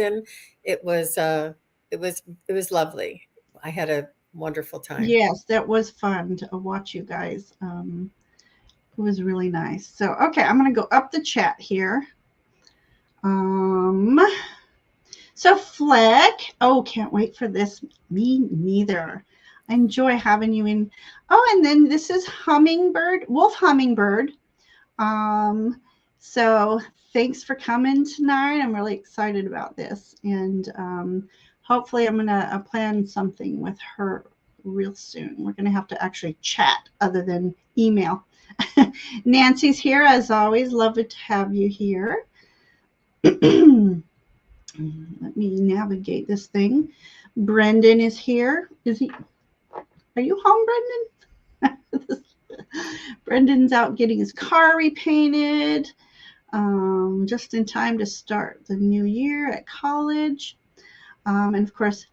in. It was it was lovely. I had a wonderful time. Yes, that was fun to watch you guys. It was really nice. So, okay, I'm going to go up the chat here. Um, so Fleck, oh, can't wait for this. Me neither. I enjoy having you in. Oh, and then this is Hummingbird, Wolf Hummingbird. So thanks for coming tonight. I'm really excited about this, and hopefully, I'm gonna plan something with her real soon. We're gonna have to actually chat other than email. Nancy's here as always. Love it to have you here. Let me navigate this thing. Brendan is here. Is he? Are you home, Brendan? Brendan's out getting his car repainted, just in time to start the new year at college. And of course,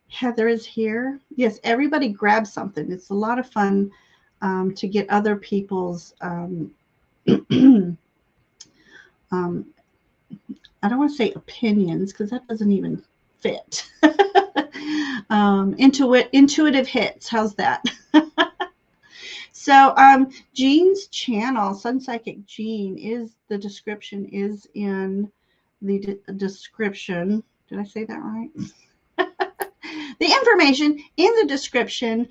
Heather is here. Yes, everybody grab something. It's a lot of fun to get other people's I don't want to say opinions because that doesn't even fit. Intuitive hits. How's that? So Jean's channel, SunPsychic Jean, is the description is in the description. Did I say that right? The information in the description.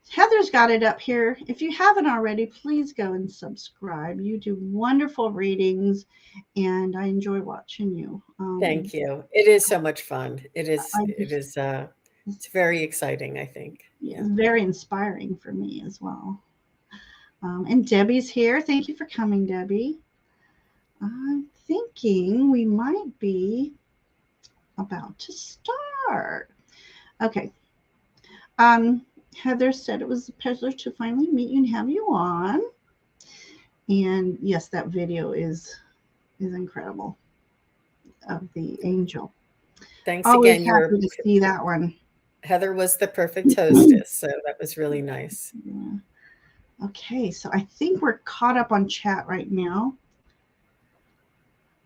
Heather's got it up here. If you haven't already, please go and subscribe. You do wonderful readings, and I enjoy watching you. Thank you. It is so much fun. It is. It is. It's very exciting, I think. Yeah, it's very inspiring for me as well. And Debbie's here. Thank you for coming, Debbie. I'm thinking we might be about to start. Okay. Heather said it was a pleasure to finally meet you and have you on. And yes, that video is incredible of the angel. Thanks Always again. happy to see that one. Heather was the perfect hostess, so that was really nice. Yeah. Okay, so I think we're caught up on chat right now.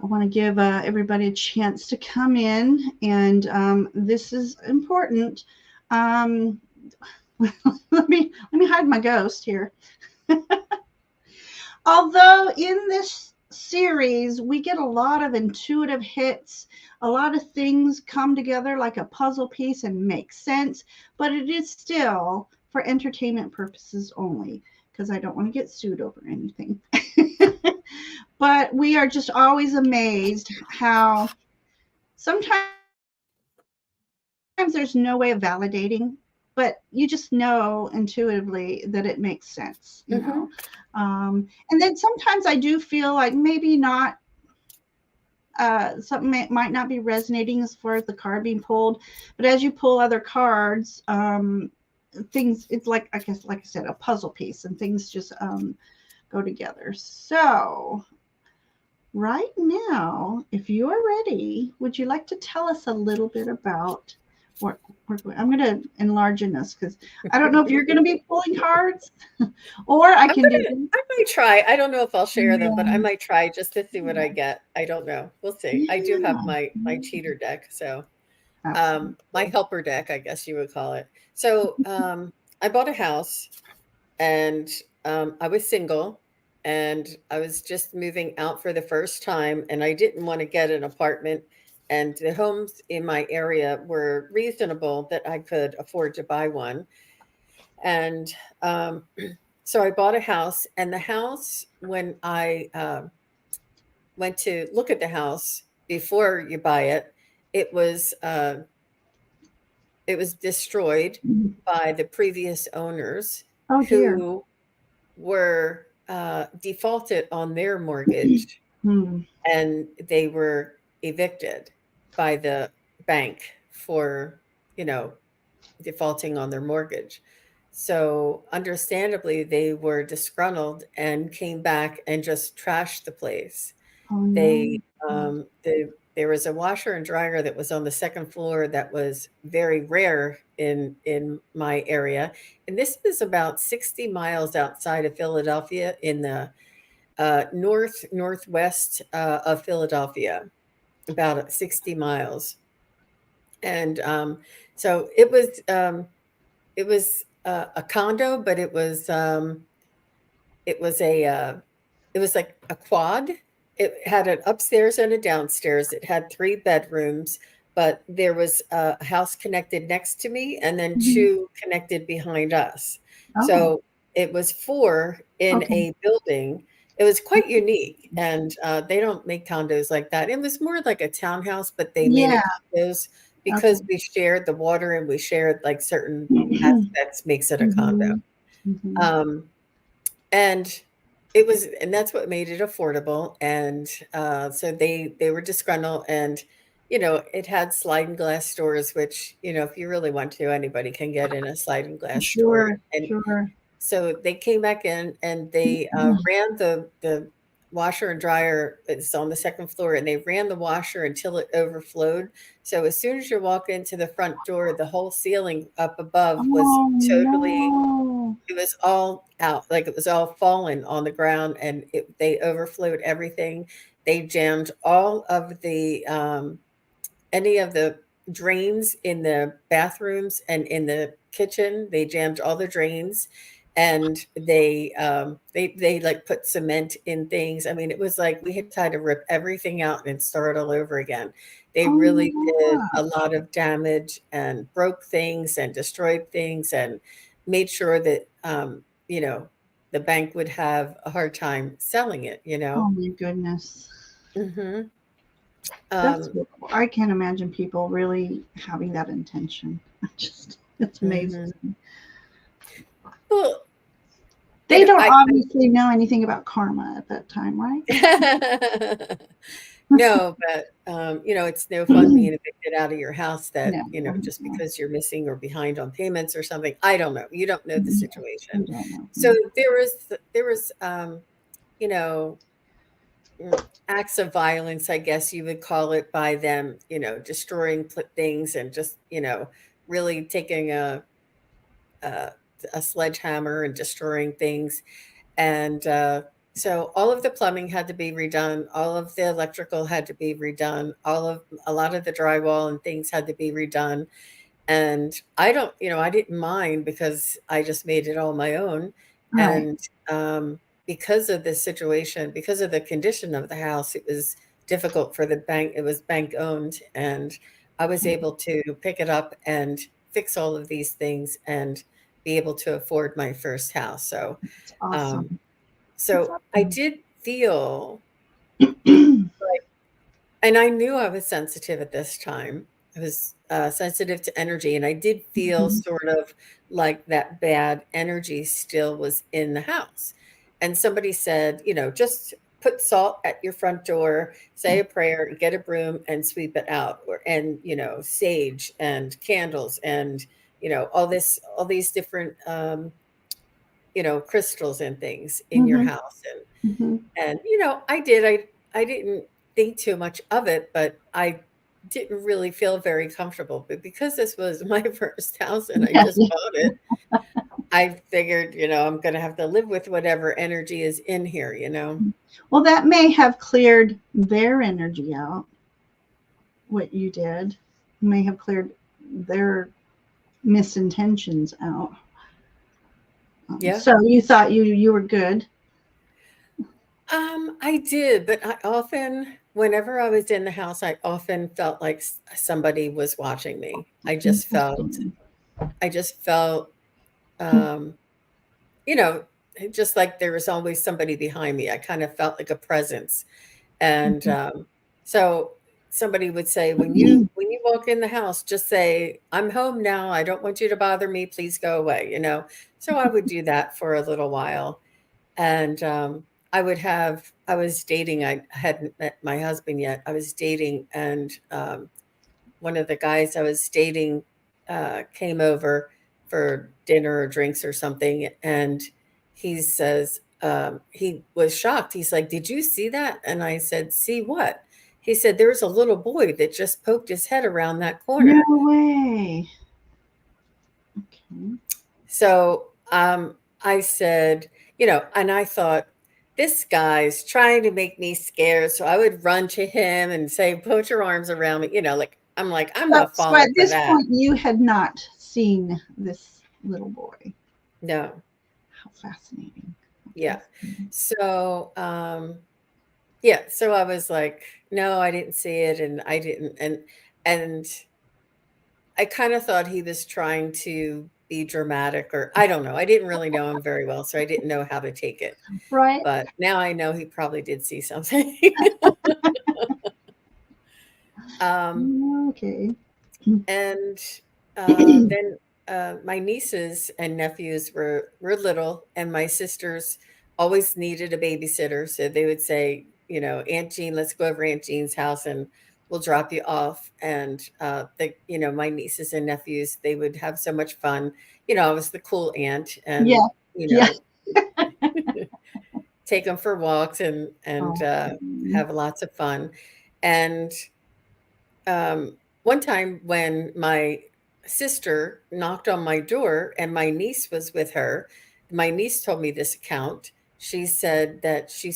I want to give everybody a chance to come in, and this is important. let me hide my ghost here. Although in this series we get a lot of intuitive hits, a lot of things come together like a puzzle piece and make sense, but it is still for entertainment purposes only, because I don't want to get sued over anything. But we are just always amazed how sometimes there's no way of validating, but you just know intuitively that it makes sense, you know. And then sometimes I do feel like maybe not, something might not be resonating as far as the card being pulled, but as you pull other cards, things, it's like, I guess, like I said, a puzzle piece, and things just go together. So right now, if you're ready, would you like to tell us a little bit about what we're going? I'm going to enlarge in this because I don't know if you're going to be pulling cards, or I might try. I don't know if I'll share them, but I might try just to see what I get. I don't know. We'll see. I do have my cheater deck, so my helper deck, I guess you would call it. So I bought a house, and I was single, and I was just moving out for the first time, and I didn't want to get an apartment, and the homes in my area were reasonable that I could afford to buy one. And so I bought a house, and the house, when I went to look at the house before you buy it, it was destroyed by the previous owners, who were defaulted on their mortgage, and they were evicted by the bank for, defaulting on their mortgage. So understandably, they were disgruntled and came back and just trashed the place. They there was a washer and dryer that was on the second floor that was very rare in my area, and this is about 60 miles outside of Philadelphia, in the northwest of Philadelphia. about 60 miles. And so it was a condo, but it was a it was like a quad. It had an upstairs and a downstairs. It had 3 bedrooms, but there was a house connected next to me and then Mhm. 2 connected behind us. Oh, So it was 4 in okay. a building. It was quite unique, and they don't make condos like that. It was more like a townhouse, but they made Yeah. it condos because Okay. we shared the water and we shared like certain Mhm. aspects makes it a condo. Mhm. Mhm. Um, and it was, and that's what made it affordable. And so they were disgruntled, and it had sliding glass doors, which if you really want to, anybody can get in a sliding glass door. Sure. And Sure. so they came back in and they ran the washer and dryer. It's on the second floor, and they ran the washer until it overflowed. So as soon as you walk into the front door, the whole ceiling up above was Oh totally, no. it was all out, like it was all fallen on the ground, and they overflowed everything. They jammed all of the any of the drains in the bathrooms and in the kitchen. They jammed all the drains, and they like put cement in things. I mean, it was like we had tried to rip everything out and start all over again. They Oh my really did a gosh. lot of damage and broke things and destroyed things and made sure that the bank would have a hard time selling it. Oh my goodness. Hmm. That's Um, horrible. I can't imagine people really having that intention. It's amazing. mhm. Well, They don't I obviously know anything about karma at that time, right? no, but, it's no fun being evicted out of your house that, No, just no. because you're missing or behind on payments or something. I don't know. You don't know the No, situation. you don't know. So there was, you know, acts of violence, I guess you would call it, by them, destroying things and just, really taking a a sledgehammer and destroying things. And so all of the plumbing had to be redone, all of the electrical had to be redone, a lot of the drywall and things had to be redone. And I didn't mind because I just made it all my own. Right. And because of this situation, because of the condition of the house, it was difficult for the bank. It was bank owned, and I was able to pick it up and fix all of these things and be able to afford my first house. So It's um, awesome. It's so I awesome. did feel like, and I knew I was sensitive at this time. I was sensitive to energy, and I did feel Mhm. sort of like that bad energy still was in the house. And somebody said, just put salt at your front door, say a prayer, get a broom, and sweep it out, and sage and candles, and all these different crystals and things in your Mhm. house. Mhm. And I didn't think too much of it, but I didn't really feel very comfortable. But because this was my first house and I Yeah, just yeah. bought it, I figured, I'm gonna have to live with whatever energy is in here. Well, that may have cleared their energy out. What you did may have cleared their misintentions out. Yeah. So you thought you were good. I did, but I often, whenever I was in the house, I often felt like somebody was watching me. Interesting. I just felt, um, you know, just like there was always somebody behind me. I kind of felt like a presence. And so somebody would say, when you walk in the house, just say, "I'm home now. I don't want you to bother me. Please go away." So I would do that for a little while. And I was dating, I hadn't met my husband yet. I was dating, and one of the guys I was dating came over for dinner or drinks or something, and he says he was shocked. He's like, "Did you see that?" And I said, "See what?" He said, "There's a little boy that just poked his head around that No corner." way. Okay. So I said, and I thought, this guy's trying to make me scared. So I would run to him and say, put your arms around me. Like, I'm not So at falling for this that. point, you had not seen this little boy. No. How fascinating. Yeah. So, yeah. So I was like, no, I didn't see it. And I didn't. And I kind of thought he was trying to be dramatic, or I don't know. I didn't really know him very well, so I didn't know how to take it. Right. But now I know he probably did see something. Okay. And then my nieces and nephews were little, and my sisters always needed a babysitter, so they would say, Aunt Jean, let's go over Aunt Jean's house and we'll drop you off. And my nieces and nephews, they would have so much fun. I was the cool aunt, and Yeah. Yeah. take them for walks and have lots of fun. And one time when my sister knocked on my door and my niece was with her, my niece told me this account. She said that she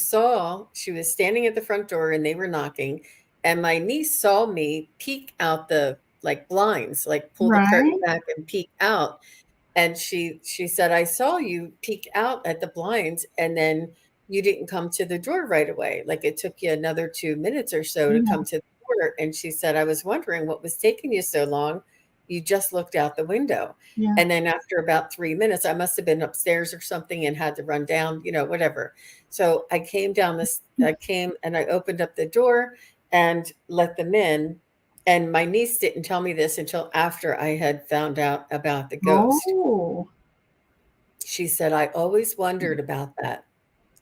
was standing at the front door and they were knocking, and my niece saw me peek out the like blinds, like pull the curtain Right. back and peek out. And she said, I saw you peek out at the blinds, and then you didn't come to the door right away. Like, it took you another 2 minutes or so to Yeah. come to the door. And she said, I was wondering what was taking you so long. You just looked out the window. Yeah. And then after about 3 minutes, I must have been upstairs or something and had to run down, whatever. So I came and I opened up the door and let them in. And my niece didn't tell me this until after I had found out about the ghost. Oh. She said, I always wondered about that.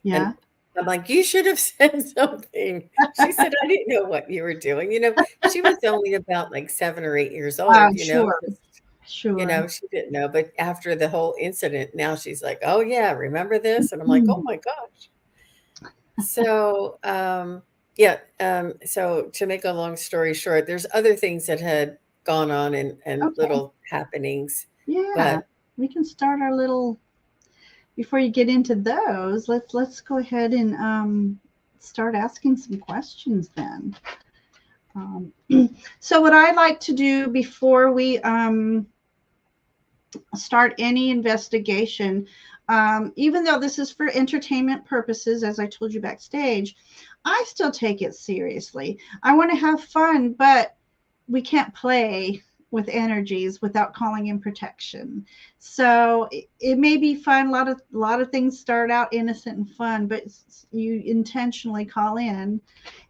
And Yeah. I'm like, you should have said something. She said, I didn't know what you were doing. She was only about like 7 or 8 years old, Sure. just, Sure. she didn't know. But after the whole incident, now she's like, oh, yeah, remember this? And I'm like, oh my gosh. So, yeah. So to make a long story short, there's other things that had gone on and Okay. little happenings. Yeah. But We can start our little. Before you get into those, let's go ahead and start asking some questions then. So what I like to do before we start any investigation, even though this is for entertainment purposes, as I told you backstage, I still take it seriously. I want to have fun, but we can't play with energies without calling in protection. So it may be fun. A lot of things start out innocent and fun, but you intentionally call in.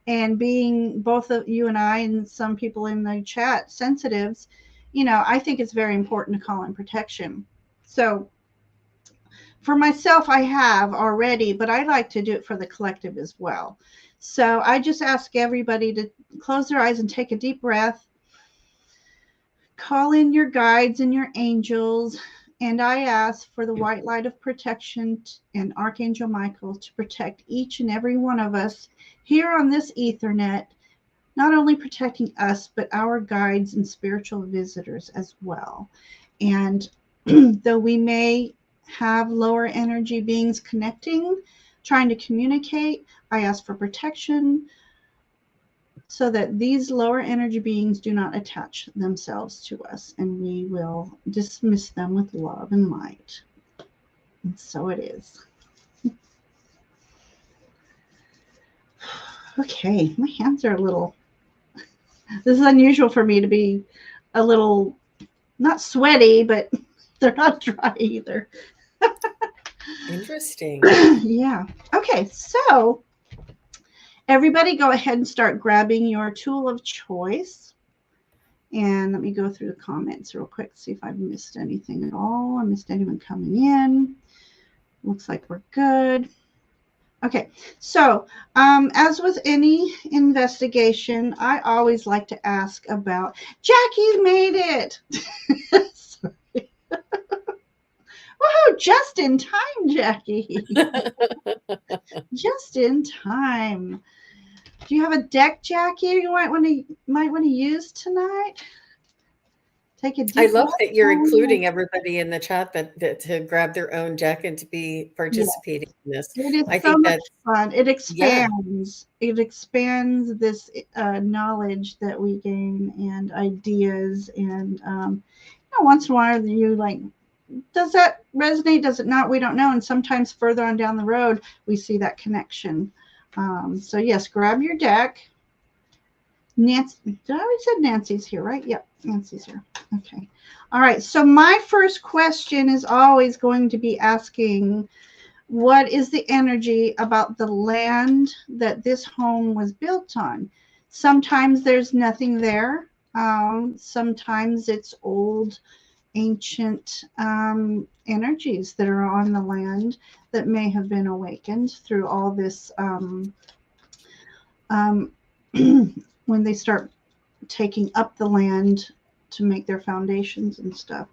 And being both of you and I and some people in the chat sensitives, I think it's very important to call in protection. So for myself, I have already, but I like to do it for the collective as well. So I just ask everybody to close their eyes and take a deep breath. Call in your guides and your angels, and I ask for the white light of protection and Archangel Michael to protect each and every one of us here on this Ethernet, not only protecting us, but our guides and spiritual visitors as well. And though we may have lower energy beings connecting, trying to communicate, I ask for protection so that these lower energy beings do not attach themselves to us, and we will dismiss them with love and light. And so it is. Okay, my hands are a little, this is unusual for me to be a little, not sweaty, but they're not dry either. interesting. Yeah. Okay, so everybody go ahead and start grabbing your tool of choice. And let me go through the comments real quick, see if I've missed anything at all. I missed anyone coming in. Looks like we're good. Okay, so as with any investigation, I always like to ask about, Jackie made it. Woohoo, just in time, Jackie. Just in time. Do you have a deck, Jackie, you might want to use tonight Take a I deep love breath. that you're including everybody in the chat that to grab their own deck and to be Yeah, participating in this. it is I so think much that's fun. It yeah. expands. It expands this knowledge that we gain and ideas. And once in a while, you like, does that resonate? Does it not? We don't know. And sometimes further on down the road, we see that connection. So yes, grab your deck. Nancy, did I already said Nancy's here, right? Yep, Nancy's here. Okay. All right. So my first question is always going to be asking, what is the energy about the land that this home was built on? Sometimes there's nothing there. Sometimes it's old, ancient energies that are on the land that may have been awakened through all this when they start taking up the land to make their foundations and stuff.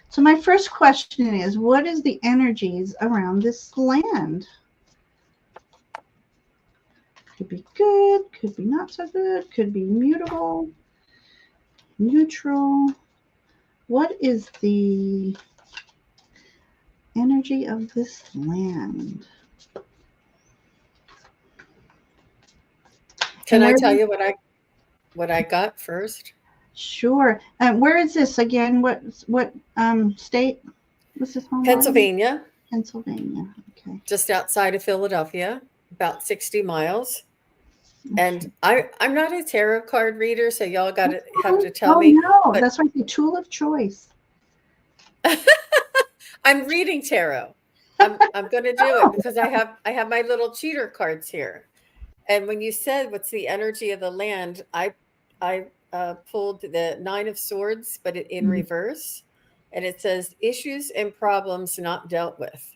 So my first question is, what is the energies around this land? Could be good, could be not so good, could be mutable, neutral. What is the energy of this land? Can I tell you what I got first? Sure. Where is this again? What state was this home on? Pennsylvania, Pennsylvania. Okay. just outside of Philadelphia, about 60 miles. Okay. And I'm not a tarot card reader, so y'all have to tell Oh me. no, But that's like the tool of choice. I'm reading tarot. I'm going to do it because I have my little cheater cards here. And when you said what's the energy of the land, I pulled the Nine of Swords, but in reverse, and it says issues and problems not dealt with.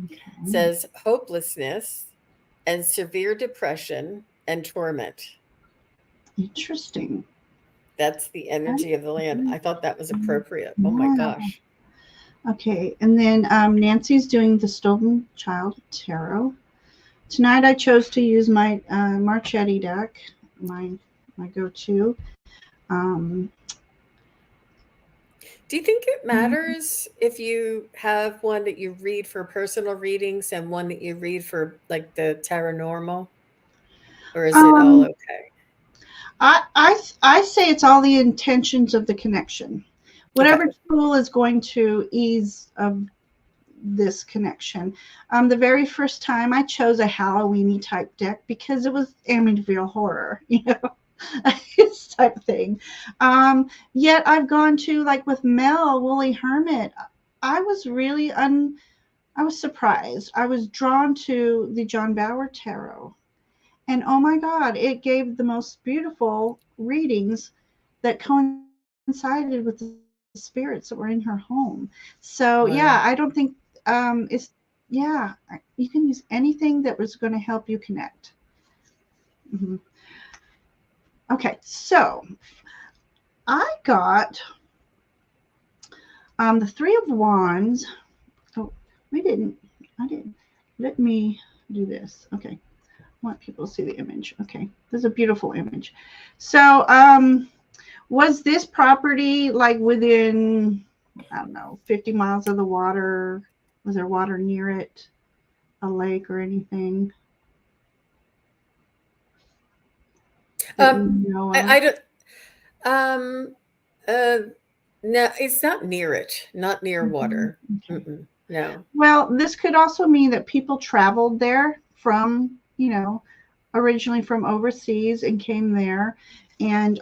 Okay. It says hopelessness and severe depression and torment. Interesting. That's the energy of the land. I thought that was appropriate. Oh my Yeah. gosh. Okay, and then Nancy's doing the Stolen Child Tarot. Tonight I chose to use my Marchetti deck, my go-to. Do you think it matters if you have one that you read for personal readings and one that you read for like the Tarotnormal? Or is it all okay? I say it's all the intentions of the connection. Whatever Okay. tool is going to ease this connection. The very first time I chose a Halloweeny type deck because it was Amityville horror, this type of thing. Yet I've gone to, like with Mel, Woolly Hermit. I was really I was surprised. I was drawn to the John Bauer Tarot. And oh my God, it gave the most beautiful readings that coincided with the spirits that were in her home. So yeah, Wow. I don't think it's yeah, you can use anything that was going to help you connect. Mm-hmm. Okay, so I got the Three of Wands. Oh, I didn't. Let me do this. Okay. I want people to see the image. Okay. This is a beautiful image. So, was this property like within, I don't know, 50 miles of the water? Was there water near it? A lake or anything? That you know of? I don't uh no, it's not near it. Not near water. Okay. No. Well, this could also mean that people traveled there from, originally from overseas and came there and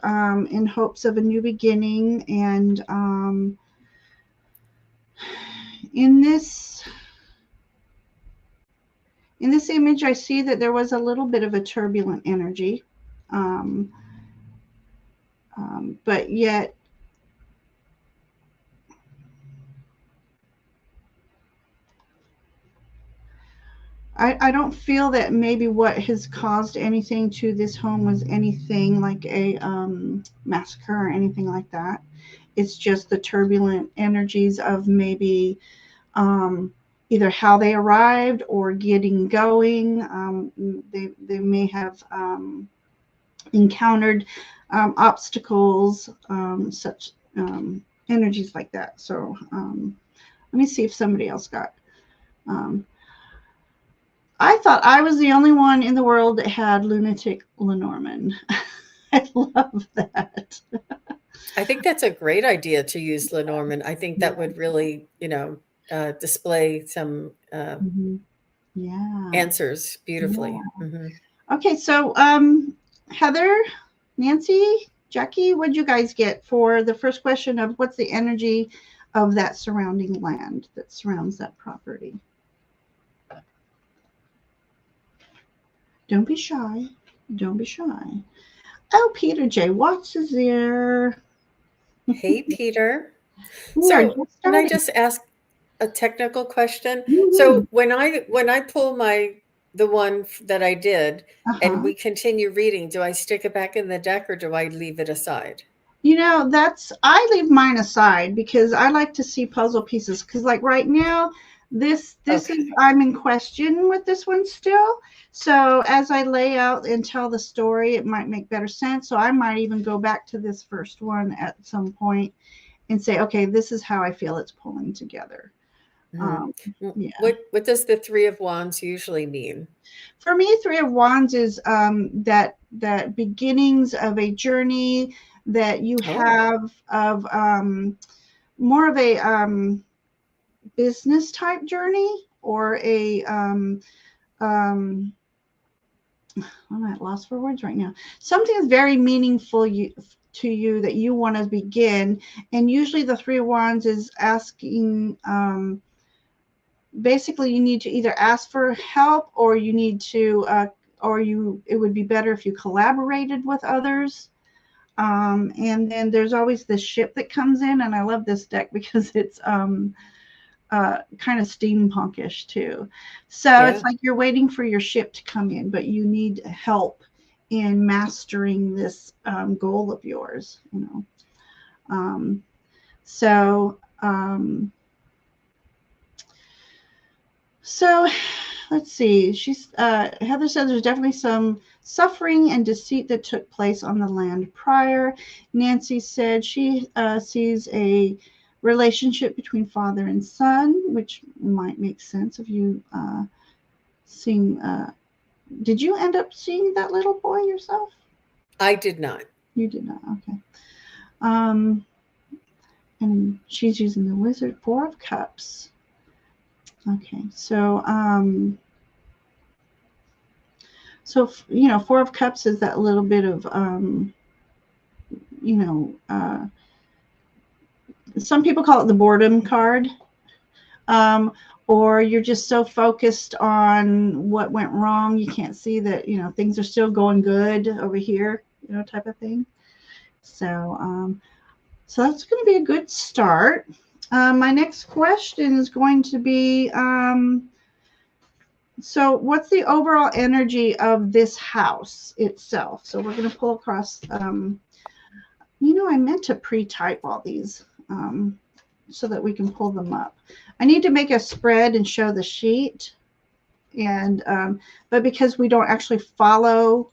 in hopes of a new beginning. And in this image, I see that there was a little bit of a turbulent energy, um, but yet I don't feel that maybe what has caused anything to this home was anything like a massacre or anything like that. It's just the turbulent energies of maybe either how they arrived or getting going. They may have encountered obstacles, such energies like that. So let me see if somebody else got. Um, I thought I was the only one in the world that had lunatic Lenormand. I love that. I think that's a great idea to use Lenormand. I think that would really, display some Mhm. Yeah. answers beautifully. Yeah. Hmm. Okay, so Heather, Nancy, Jackie, what'd you guys get for the first question of what's the energy of that surrounding land that surrounds that property? Don't be shy. Don't be shy. Oh, Peter J. Watts is there. Hey, Peter. We are So just can I starting. just ask a technical question? Woo-hoo. So when I pull the one that I did and Uh-huh. we continue reading, do I stick it back in the deck or do I leave it aside? That's I leave mine aside because I like to see puzzle pieces. Because like right now, this is Okay. I'm in question with this one still. So as I lay out and tell the story, it might make better sense. So I might even go back to this first one at some point and say, okay, this is how I feel it's pulling together. Mhm. Um, yeah. What does the Three of Wands usually mean? For me, Three of Wands is that beginnings of a journey that you Oh, have of more of a business type journey or a um, I'm at loss for words right now. Something is very meaningful to you that you want to begin, and usually the Three of Wands is asking. Basically, you need to either ask for help or you need to, or you. It would be better if you collaborated with others. And then there's always this ship that comes in, and I love this deck because it's kind of steampunkish too. So it's yeah. like you're waiting for your ship to come in, but you need help in mastering this goal of yours. Um, so um, so let's see. Heather says there's definitely some suffering and deceit that took place on the land prior. Nancy said she sees a relationship between father and son, which might make sense if you seeing. Did you end up seeing that little boy yourself? I did not. You did not. Okay. Um, and she's using the Wizard Four of Cups. Okay, so Four of Cups is that little bit of you know, some people call it the boredom card, um, or you're just so focused on what went wrong, you can't see that things are still going good over here, type of thing. So that's going to be a good start. My next question is going to be, so what's the overall energy of this house itself? So we're going to pull across. I meant to pre-type all these so that we can pull them up. I need to make a spread and show the sheet, and but because we don't actually follow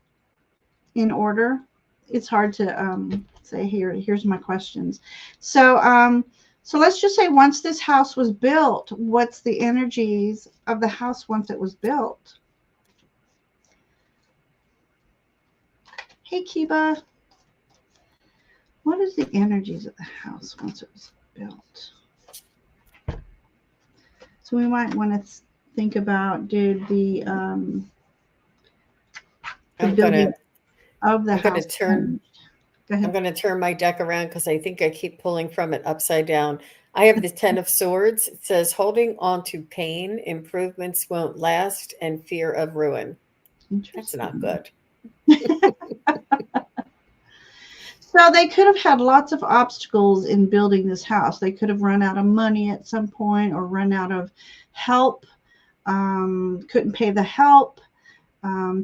in order, it's hard to say here's my questions. So let's just say once this house was built, what's the energies of the house once it was built? Hey, Kiba. What is the energies of the house once it was built? So we might want to think about, did the I'm building gonna of the I'm gonna house turn change? Go I'm ahead. gonna turn my deck around because I think I keep pulling from it upside down. I have the Ten of Swords. It says holding on to pain, improvements won't last, and fear of ruin. That's not Interesting. good. So they could have had lots of obstacles in building this house. They could have run out of money at some point or run out of help, couldn't pay the help.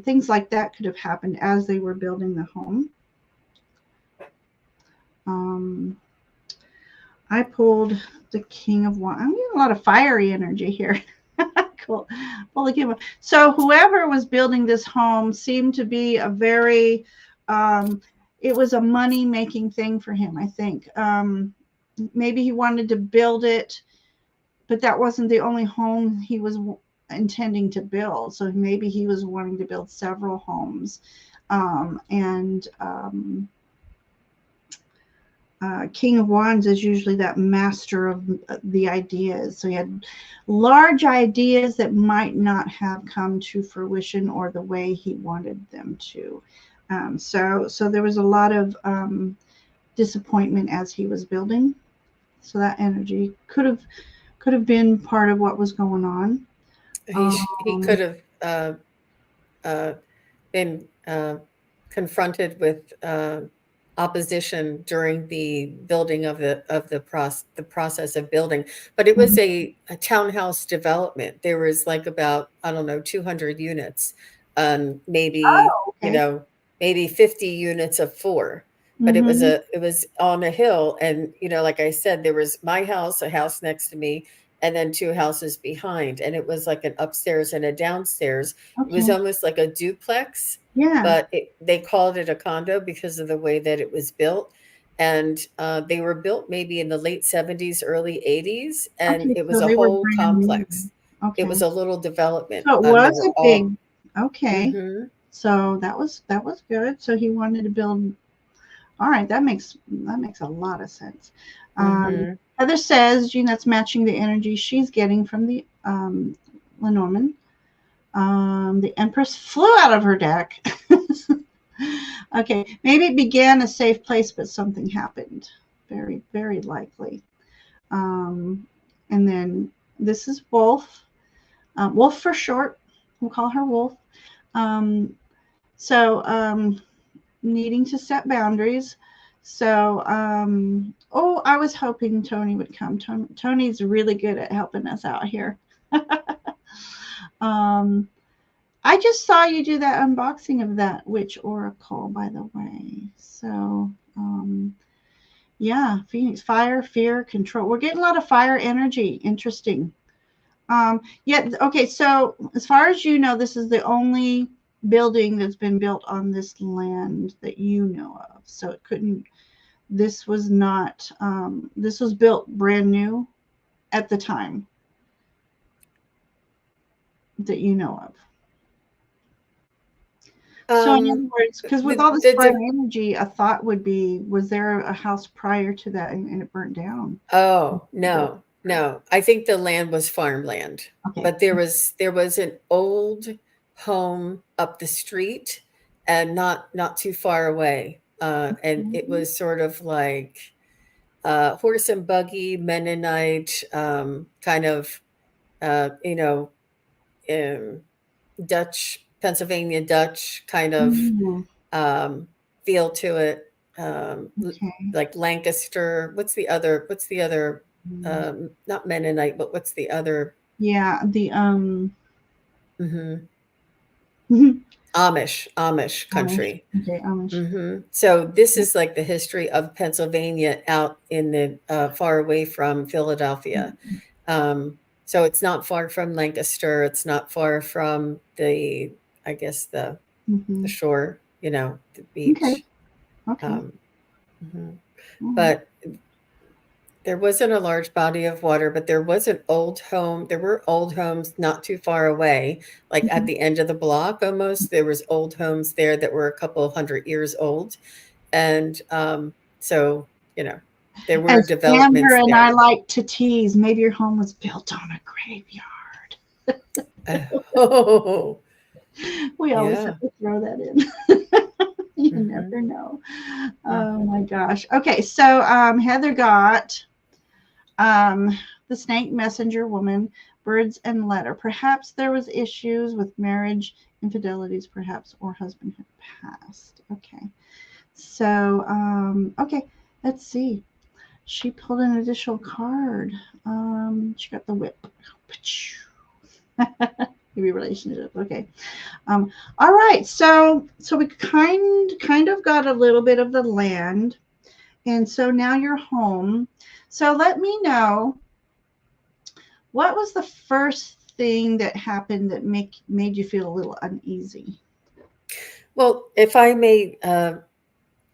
Things like that could have happened as they were building the home. Um, I pulled the King of Wands. I'm getting a lot of fiery energy here. Cool. Pull the King of Wands. So whoever was building this home seemed to be a very it was a money making thing for him, I think. Maybe he wanted to build it, but that wasn't the only home he was intending to build. So maybe he was wanting to build several homes. And King of Wands is usually that master of the ideas. So he had large ideas that might not have come to fruition or the way he wanted them to. So there was a lot of disappointment as he was building. So that energy could have been part of what was going on. He could have been confronted with opposition during the building of the process of building, but it was a townhouse development. There was like about, I don't know, 200 units, maybe Oh, okay. maybe 50 units of 4. But it Mm-hmm. was on a hill, and like I said, there was my house, a house next to me, and then 2 houses behind, and it was like an upstairs and a downstairs. It was Okay. almost like a duplex, Yeah. but they called it a condo because of the way that it was built. And they were built maybe in the late 70s, early 80s, and Okay. it was So a they were whole brand new. complex. It was Okay. a little development. So it There was were a all. big. Okay. Hmm. So that was good. So he wanted to build. All right. That makes a lot of sense. Um, Hmm. Heather says, Jean, that's matching the energy she's getting from the Lenormand. The Empress flew out of her deck. Okay, maybe it began a safe place, but something happened. Very, very likely. Um, and then this is Wolf. Wolf for short. We'll call her Wolf. Um, so needing to set boundaries. So, I was hoping Tony would come. Tony's really good at helping us out here. um, I just saw you do that unboxing of that witch oracle, by the way. So, yeah, Phoenix, fire, fear, control. We're getting a lot of fire energy. Interesting. Yeah, okay, so as far as you know, this is the only building that's been built on this land that you know of. So it couldn't, this was not, this was built brand new at the time that you know of. So in other Um, words, because with the all this the fire de- energy, a thought would be, was there a house prior to that and it burnt down? Oh, Built. no, no. I think the land was farmland, Okay. but there was an old home up the street and not too far away. And it Mhm. was sort of like horse and buggy Mennonite, kind of, you know, um, Dutch, Pennsylvania Dutch kind of Mm, um, feel to it, okay. like Lancaster. What's the other? Mm. Not Mennonite, but what's the other? Yeah, the Hmm. Amish. Amish country. Okay, Amish. So this is like the history of Pennsylvania out in the far away from Philadelphia. So it's not far from Lancaster. It's not far from I guess the Mm-hmm. shore, the Okay. beach. Okay. Um, mhm. All right. But there wasn't a large body of water, but there was an old home. There were old homes not too far away, like at Mhm. the end of the block almost. There was old homes there that were a couple hundred years old. And so, you know, there were As Amber developments and I there. like to tease, maybe your home was built on a graveyard. Oh, We always yeah. have to throw that in. You Hmm. never know. Oh Hmm. my gosh. Okay, so Heather got um, the snake messenger woman, birds and letter. Perhaps there was issues with marriage, infidelities, perhaps, or husband had passed. Okay. So, okay, let's see. She pulled an additional card. She got the whip. Maybe relationship. Okay. All right. So we kind of got a little bit of the land, and so now you're home. So let me know, what was the first thing that happened that made you feel a little uneasy? Well, if I may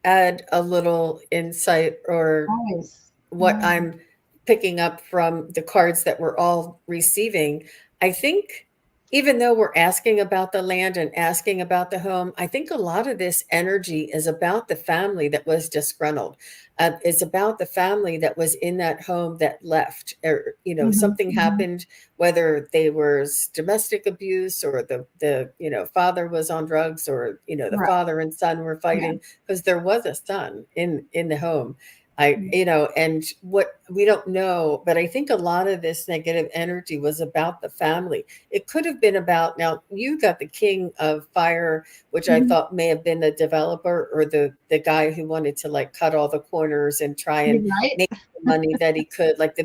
add a little insight or Always. what Yeah. I'm picking up from the cards that we're all receiving, I think even though we're asking about the land and asking about the home, I think a lot of this energy is about the family that was disgruntled. It's about the family that was in that home that left, or Hmm. something Hmm. happened, whether they was domestic abuse or the father was on drugs, or the Right. father and son were Yeah. fighting, because there was a son in the home. I, Yeah. and what we don't know, but I think a lot of this negative energy was about the family. It could have been about, now you got the king of fire, which I Mhm. thought may have been the developer, or the guy who wanted to like cut all the corners and try You're and right. make the money that he could, like Yeah.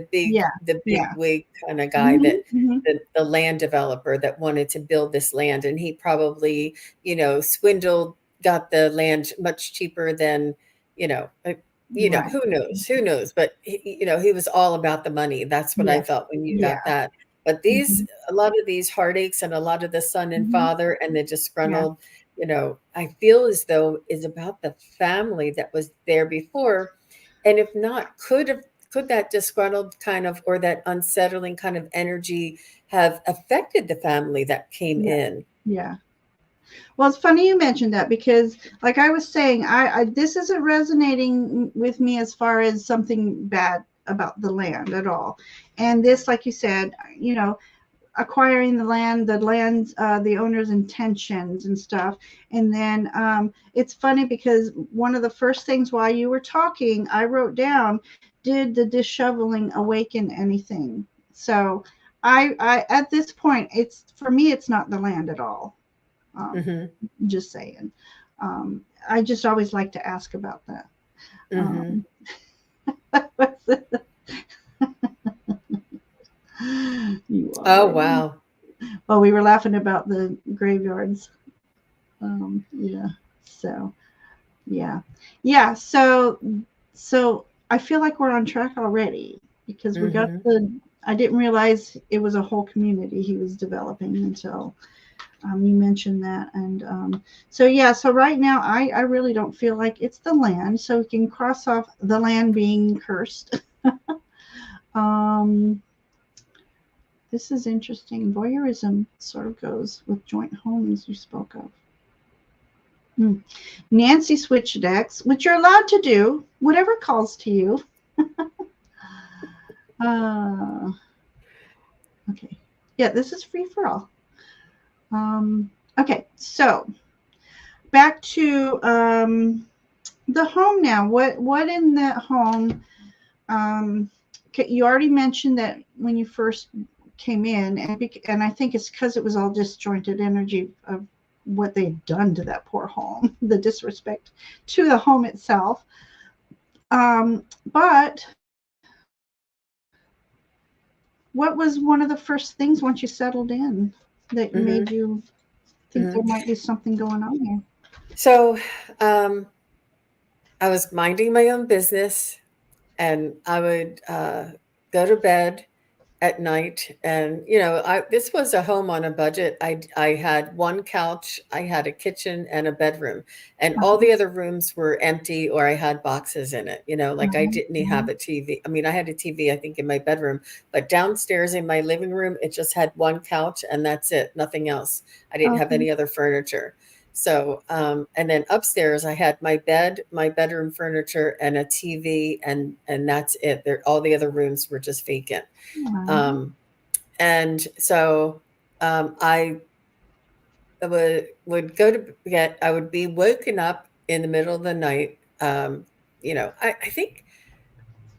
the big Yeah. wig kind of guy, Hmm. that Hmm. the land developer that wanted to build this land, and he probably, swindled, got the land much cheaper than, you know, uh, Right. who knows, but he was all about the money. That's what I Yes. thought when you Yeah. got that. But Hmm. a lot of these heartaches and a lot of the son and Hmm. father and the Yeah. disgruntled, I feel as though is about the family that was there before. And if not, could that disgruntled kind of, or that unsettling kind of energy have affected the family that came Yeah. in? Yeah. Well, it's funny you mentioned that because, like I was saying, I this isn't resonating with me as far as something bad about the land at all. And this, like you said, acquiring the land's, the owner's intentions and stuff. And then it's funny because one of the first things while you were talking, I wrote down, did the disheveling awaken anything? So I at this point, it's for me, it's not the land at all. Um, Hmm. just saying. I just always like to ask about that. Hmm. Um, you Oh, are. wow. Well, we were laughing about the graveyards. Yeah. So yeah, yeah. So I feel like we're on track already because we got Hmm. the. I didn't realize it was a whole community he was developing until you mentioned that. And so yeah. So right now, I really don't feel like it's the land. So we can cross off the land being cursed. um, this is interesting. Voyeurism sort of goes with joint homes you spoke of. Hmm. Nancy switch decks, which you're allowed to do, whatever calls to you. Uh, okay. Yeah, this is free for all. Okay, so back to the home now. What in that home? Okay, you already mentioned that when you first came in, and I think it's because it was all disjointed energy of what they'd done to that poor home, the disrespect to the home itself. But what was one of the first things once you settled in that Hmm. made you think there Hmm. might be something going on here? So, um, I was minding my own business, and I would go to bed at night. And this was a home on a budget. I had one couch, I had a kitchen and a bedroom, and all Uh-huh, the other rooms were empty, or I had boxes in it. Like I uh-huh, didn't uh-huh. have a TV. I mean, I had a TV, I think, in my bedroom, but downstairs in my living room it just had one couch, and that's it, nothing else. I didn't have Okay. any other furniture. So, and then upstairs I had my bed, my bedroom furniture, and a TV, and that's it. There, all the other rooms were just vacant. Wow. Um, and so I would go to bed. I would be woken up in the middle of the night. I think,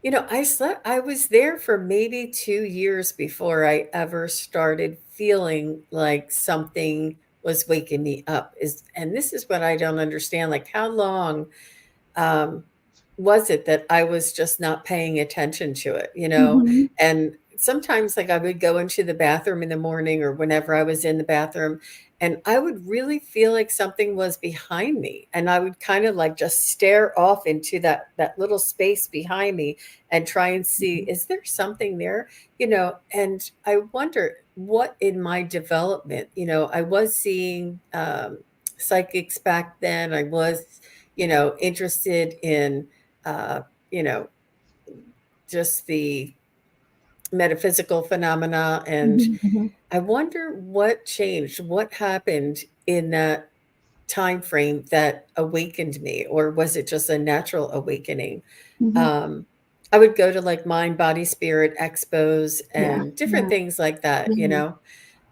I slept. I was there for maybe 2 years before I ever started feeling like something was waking me up. And this is what I don't understand. Like, how long um, was it that I was just not paying attention to it, Mhm. And sometimes, like, I would go into the bathroom in the morning or whenever I was in the bathroom, and I would really feel like something was behind me, and I would kind of like just stare off into that little space behind me and try and see, is there something there, And I wonder what in my development, I was seeing. psychics back then. I was, interested in, uh, you know, just the metaphysical phenomena. And Mhm, mhm, I wonder what changed, what happened in that time frame that awakened me, or was it just a natural awakening? mhm. Um, I would go to like mind, body, spirit expos Yeah, and different yeah, things like that, yeah.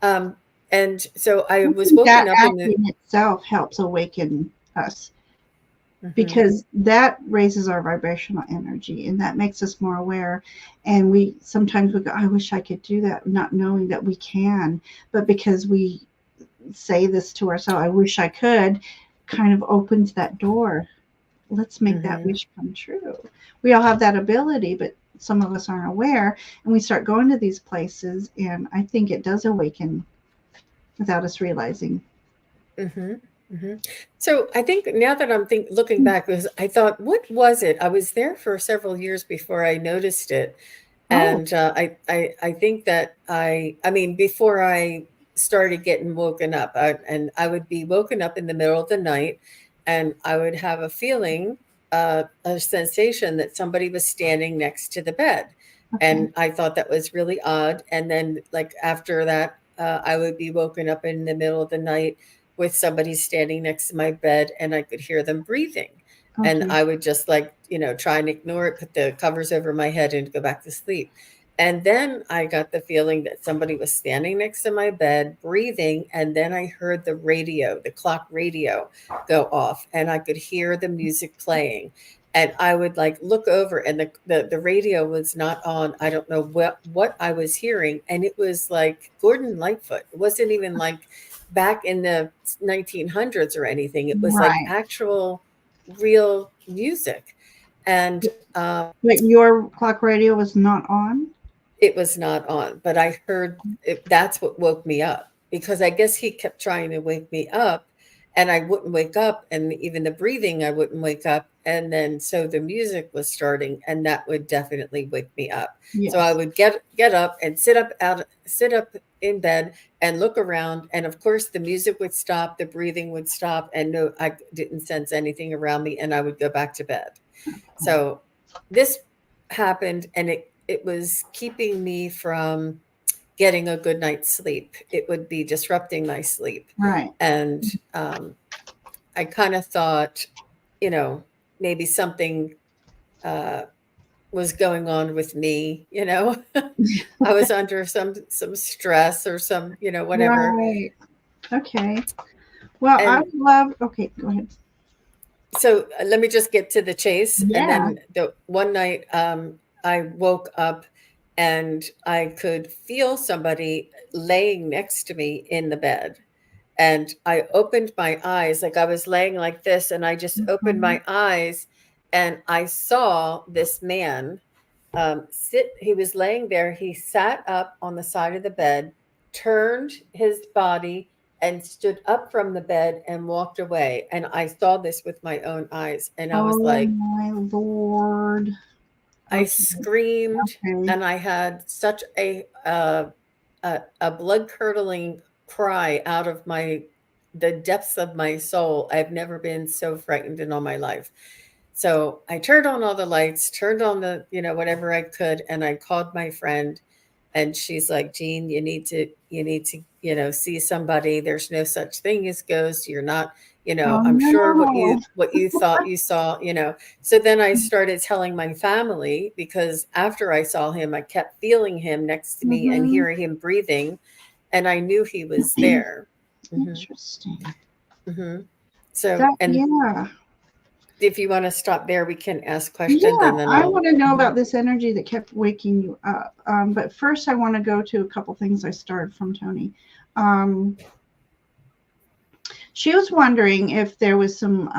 Um, and so I I was think woken that up in the. acting itself helps awaken us Mhm, because that raises our vibrational energy and that makes us more aware. And we sometimes we go, I wish I could do that, not knowing that we can. But because we say this to ourselves, I wish I could, kind of opens that door. Let's make that mhm. wish come true. We all have that ability, but some of us aren't aware. And we start going to these places, and I think it does awaken without us realizing. Mhm, mhm. So I think now that I'm looking back, because I thought, what was it? I was there for several years before I noticed it, Oh, and I think that I mean, before I started getting woken up, and I would be woken up in the middle of the night, and I would have a feeling, a sensation that somebody was standing next to the bed, okay. and I thought that was really odd. And then, like after that, I would be woken up in the middle of the night with somebody standing next to my bed, and I could hear them breathing. And Okay. I would just like, try and ignore it, put the covers over my head and go back to sleep. And then I got the feeling that somebody was standing next to my bed, breathing. And then I heard the radio, the clock radio go off, and I could hear the music playing. And I would like look over, and the radio was not on. I don't know what I was hearing. And it was like Gordon Lightfoot. It wasn't even like back in the 1900s or anything. It was like Right. actual real music. And But your clock radio was not on? it was not on, but I heard it, that's what woke me up, because I guess he kept trying to wake me up, and I wouldn't wake up, and even the breathing I wouldn't wake up, and then so the music was starting, and that would definitely wake me up. So I Yes. would get up and sit up in bed and look around, and of course the music would stop, the breathing would stop, and no, I didn't sense anything around me, and I would go back to bed. So this happened, and it was keeping me from getting a good night's sleep. It would be disrupting my sleep. Right. And I kind of thought, you know, maybe something uh, was going on with me, I was under some stress or some, whatever. Right. Okay. Well, I And would love. Okay, go ahead. so let me just get to the chase. And Yeah. then the one night, I woke up and I could feel somebody laying next to me in the bed. And I opened my eyes, like I was laying like this, and I just opened Mhm. my eyes, and I saw this man sit. He was laying there. He sat up on the side of the bed, turned his body, and stood up from the bed and walked away. And I saw this with my own eyes, and I was Oh like, my lord. I Okay. screamed, Okay. and I had such a blood curdling cry out of the depths of my soul. I've never been so frightened in all my life. So I turned on all the lights, turned on the, whatever I could, and I called my friend, and she's like, Jean, you need to, see somebody. There's no such thing as ghosts. You're not, Oh I'm sure no. what you thought you saw, So then I started telling my family, because after I saw him, I kept feeling him next to me and Mm-hmm. hearing him breathing, and I knew he was there. Hmm. Interesting. Hmm. So, That and yeah. if you want to stop there, we can ask questions, Yeah, and then I I'll. want to know Mhm. about this energy that kept waking you up. But first, I want to go to a couple things I started from Tony. Um, she was wondering if there was some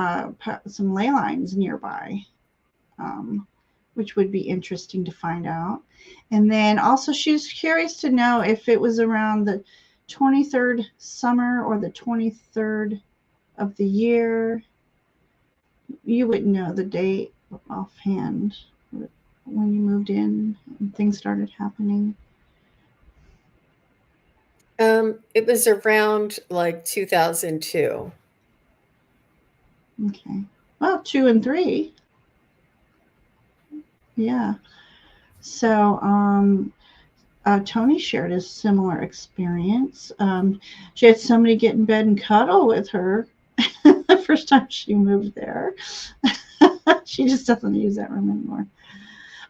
ley lines nearby, um, which would be interesting to find out. And then also, she's curious to know if it was around the 23rd summer or the 23rd of the year. You wouldn't know the date offhand when you moved in and things started happening. It was around like 2002. Okay. Well, 2 and 3. Yeah. So, Tony shared a similar experience. She had somebody get in bed and cuddle with her the first time she moved there. She just doesn't use that room anymore.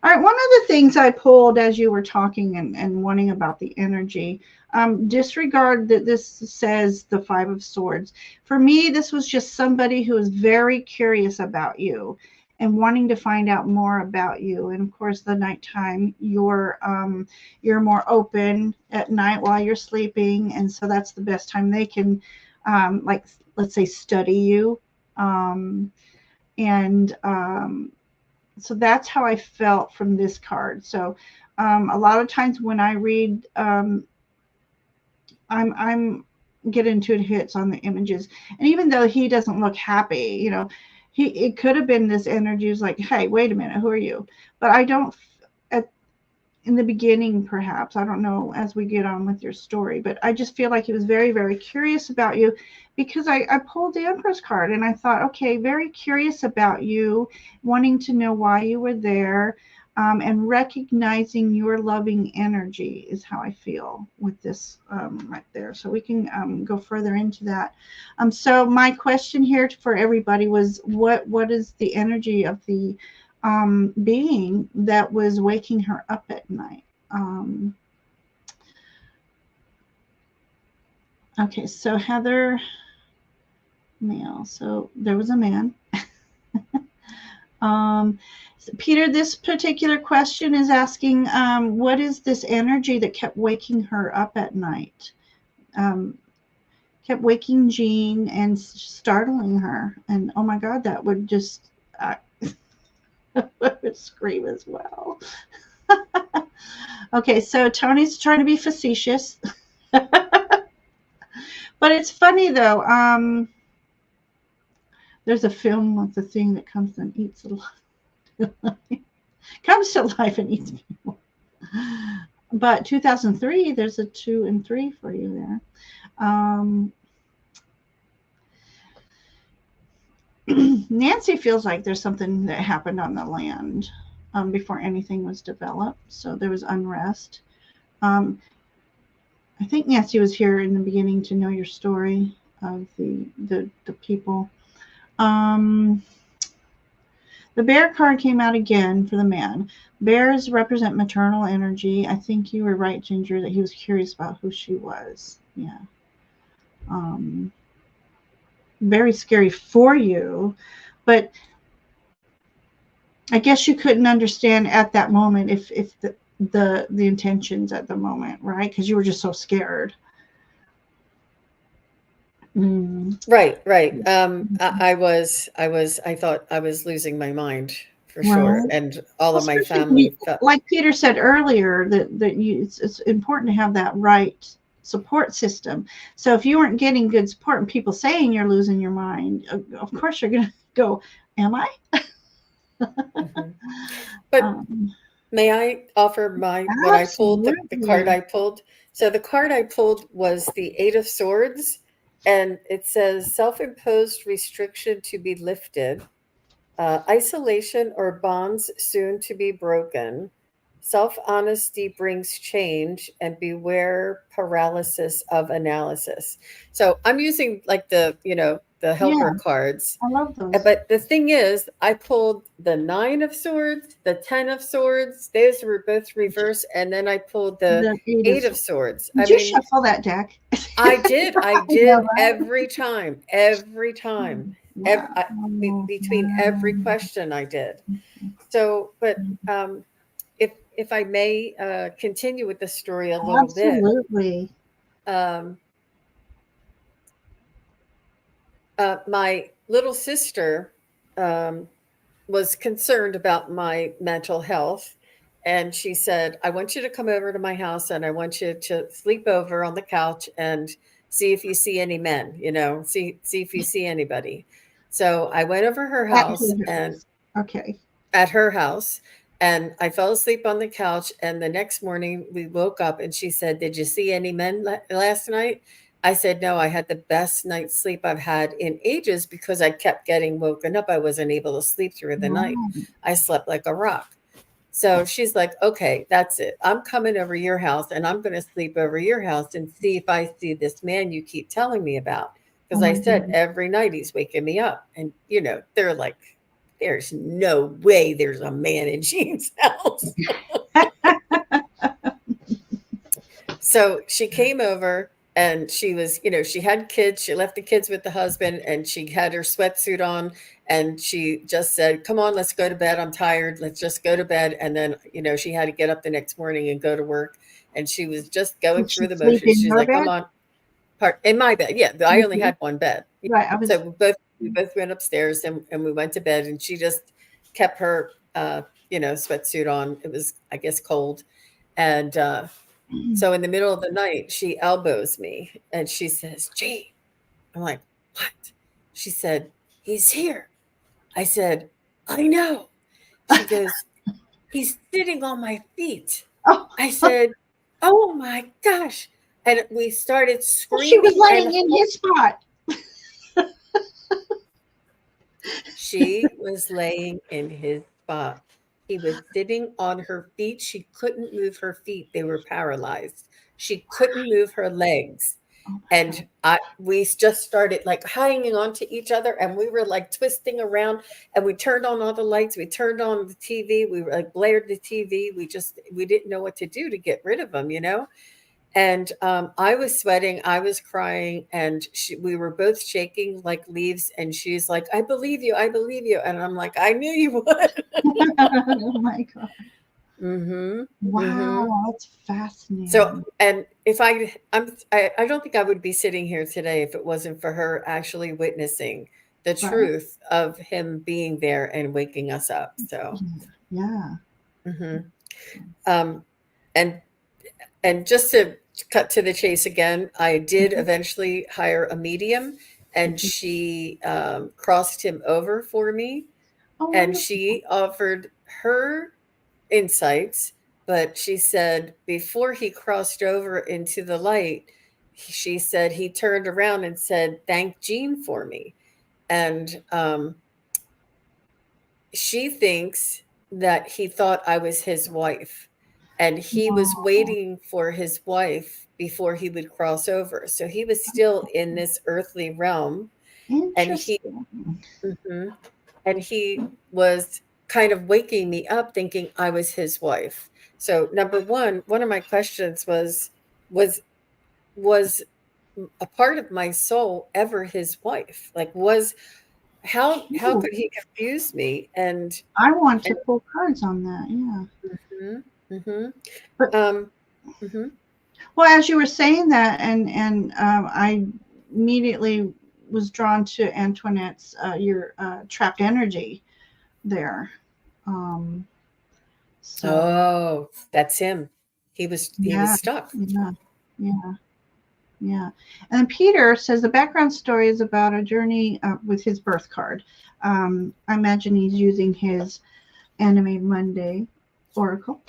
All right, one of the things I pulled as you were talking and wanting about the energy, disregard that this says the Five of Swords. For me, this was just somebody who is very curious about you and wanting to find out more about you. And of course, the nighttime, you're more open at night while you're sleeping, and so that's the best time they can, like, let's say, study you. Um, and So that's how I felt from this card. So a lot of times when I read, I'm get into hits on the images, and even though he doesn't look happy, it could have been this energy is like, hey, wait a minute, who are you? But I don't. At in the beginning, perhaps, I don't know, as we get on with your story, but I just feel like he was very, very curious about you, because I pulled the Empress card and I thought, okay, very curious about you, wanting to know why you were there, and recognizing your loving energy is how I feel with this, right there. So we can go further into that. So my question here for everybody was, what is the energy of the being that was waking her up at night? Okay, so Heather, male. So there was a man. So Peter, this particular question is asking, what is this energy that kept waking her up at night? Kept waking Jean and startling her. And oh my God, that would just, I would scream as well. Okay, so Tony's trying to be facetious. But it's funny though. There's a film with the thing that comes and eats comes to life and eats people. But 2003, there's a 2 and 3 for you there. Nancy feels like there's something that happened on the land before anything was developed. So there was unrest. I think Nancy was here in the beginning to know your story of the people. The bear card came out again for the man. Bears represent maternal energy. I think you were right, Ginger, that he was curious about who she was. Yeah. Very scary for you, but I guess you couldn't understand at that moment if the intentions at the moment, right? Because you were just so scared. Right. I thought I was losing my mind for sure. Right. And all Well, of my especially family felt. like Peter said earlier, it's important to have that right support system. So if you weren't getting good support and people saying you're losing your mind, of course you're going to go, am I? Mhm. But may I offer what I pulled, the card Absolutely. I pulled? So the card I pulled was the Eight of Swords, and it says self-imposed restriction to be lifted, isolation or bonds soon to be broken. Self honesty brings change, and beware paralysis of analysis. So I'm using like the Yeah, helper cards. I love those. But the thing is, I pulled the Nine of Swords, the Ten of Swords. Those were both reversed. And then I pulled the The eight Eight is. of Swords. I Did you mean, shuffle that deck? I did. I I know, did right? every time. Every time. Wow. Between every question I did. So, but if I may continue with the story a little bit, Absolutely. um, my little sister um, was concerned about my mental health. And she said, I want you to come over to my house and I want you to sleep over on the couch and see if you see any men, see if you see anybody. So I went over her At house her and house. Okay. at her house and I fell asleep on the couch. And the next morning we woke up and she said, did you see any men last night? I said, no, I had the best night's sleep I've had in ages because I kept getting woken up. I wasn't able to sleep through the night. Right. I slept like a rock. So she's like, okay, that's it. I'm coming over your house and I'm going to sleep over your house and see if I see this man you keep telling me about. Oh Because I my said goodness. every night he's waking me up. And, they're like, there's no way there's a man in Jean's house. So she came over and she was, she had kids. She left the kids with the husband and she had her sweatsuit on and she just said, come on, let's go to bed. I'm tired. Let's just go to bed. And then, she had to get up the next morning and go to work. And she was just going Did she through the sleep motions. in She's your like, come bed? on, in my bed. Yeah. I only Mhm. had one bed. Right. So we both went upstairs and we went to bed and she just kept her, sweatsuit on. It was, I guess, cold. And, so in the middle of the night, she elbows me and she says, Gee, I'm like, what? She said, he's here. I said, I know. She goes, he's sitting on my feet. Oh, I said, oh my gosh. And we started well, she was screaming laying and in his spot. she was laying in his spot. He was sitting on her feet. She couldn't move her feet. They were paralyzed. She couldn't move her legs. Oh my God. And we just started like hanging on to each other and we were like twisting around and we turned on all the lights. We turned on the TV. We were like blared the TV. We didn't know what to do to get rid of him. And I was sweating, I was crying, and we were both shaking like leaves. And she's like, I believe you. I believe you. And I'm like, I knew you would. Oh my God. Mm-hmm. Mm-hmm. Wow, that's So, fascinating. and if I don't think I would be sitting here today if it wasn't for her actually witnessing the Right? truth of him being there and waking us up. So, Yeah. hmm um, and just to cut to the chase again, I did Mhm. eventually hire a medium, and Mhm. she crossed him over for me, Oh, and wonderful. she offered her insights, but she said before he crossed over into the light, she said he turned around and said, "Thank Jean for me." And she thinks that he thought I was his wife, and he was Wow. waiting for his wife before he would cross over. So he was still in this earthly realm, and Interesting. mhm, and he was kind of waking me up thinking I was his wife. So number one of my questions was was a part of my soul ever his wife? Like was how Ooh, could he confuse me? I want to And pull cards on that. Yeah. mhm, mhm, But um, mhm. well, as you were saying that, and I immediately was drawn to Antoinette's your trapped energy there. Um, so Oh, that's him. He was yeah, stuck. yeah, yeah. Yeah. And then Peter says the background story is about a journey with his birth card. I imagine he's using his Anime Monday Oracle.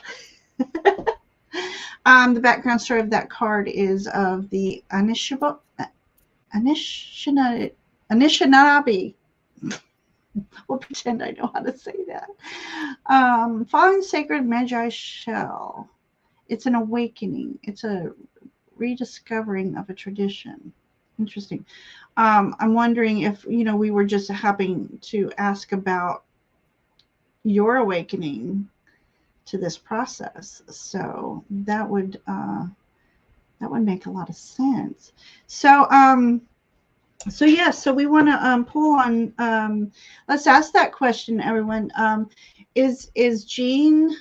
The background story of that card is of the Anishinaabe. Anishinaabe. We'll pretend I know how to say that. Following sacred Magi shell. It's an awakening. It's a rediscovering of a tradition. Interesting. I'm wondering if we were just happening to ask about your awakening to this process. So that would make a lot of sense. So yes, so we want to pull on. Let's ask that question, everyone. Is Gene's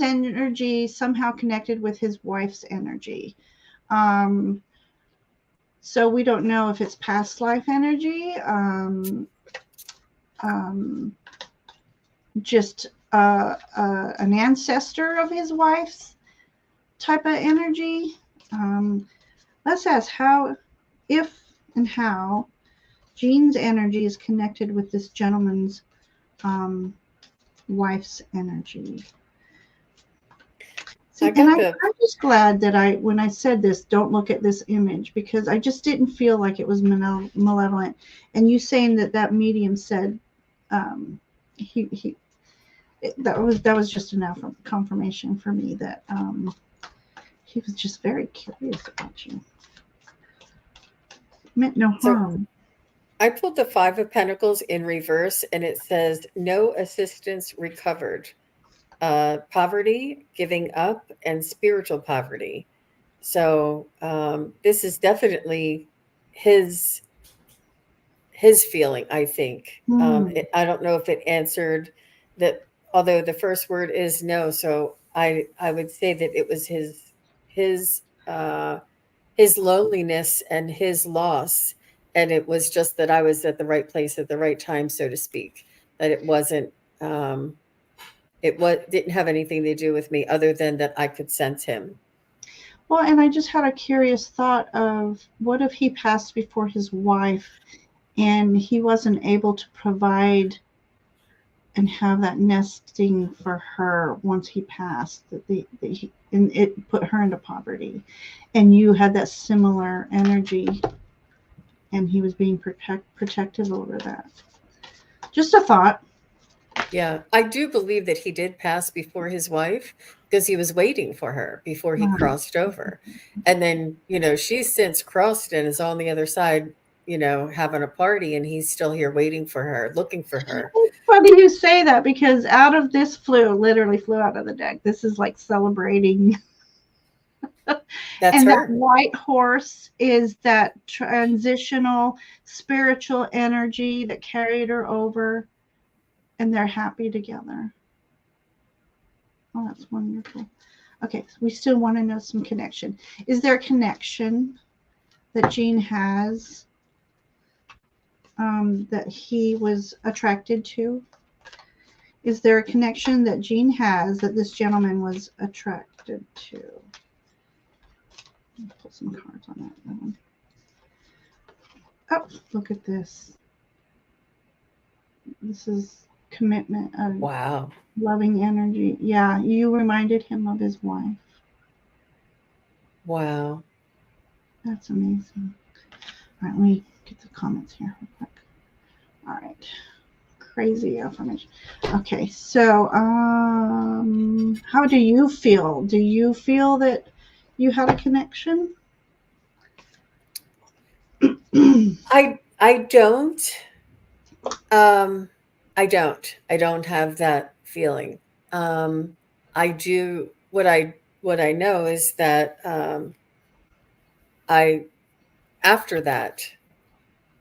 energy somehow connected with his wife's energy? Um, So we don't know if it's past life energy, um, just an ancestor of his wife's type of energy. Let's ask if and how Jean's energy is connected with this gentleman's um, wife's energy. And I'm just glad that when I said this, don't look at this image, because I just didn't feel like it was malevolent. And you saying that medium said he that was just enough confirmation for me that he was just very curious about you. Meant no harm. I pulled the Five of Pentacles in reverse, and it says no assistance recovered. Poverty, giving up, and spiritual poverty. So this is definitely his feeling, I think. I don't know if it answered that, although the first word is no. So I would say that it was his loneliness and his loss. And it was just that I was at the right place at the right time, so to speak. That it wasn't, didn't have anything to do with me other than that I could sense him. Well, and I just had a curious thought of, what if he passed before his wife and he wasn't able to provide and have that nesting for her once he passed, and it put her into poverty, and you had that similar energy and he was being protective over that. Just a thought. Yeah, I do believe that he did pass before his wife, because he was waiting for her before he crossed over. And then, she's since crossed and is on the other side, having a party, and he's still here waiting for her, looking for her. It's funny you say that, because out of this literally flew out of the deck. This is like celebrating. That's and her. That white horse is that transitional spiritual energy that carried her over, and they're happy together. Oh, that's wonderful. Okay, so we still want to know some connection. Is there a connection that Gene has that he was attracted to? Is there a connection that Gene has that this gentleman was attracted to? Let's pull some cards on that one. Oh, look at this. This is commitment of wow, loving energy. Yeah, you reminded him of his wife. Wow. That's amazing. All right, let me get the comments here real quick. All right. Crazy affirmation. Okay, so how do you feel? Do you feel that you had a connection? I don't. I don't have that feeling. I do. What I know is that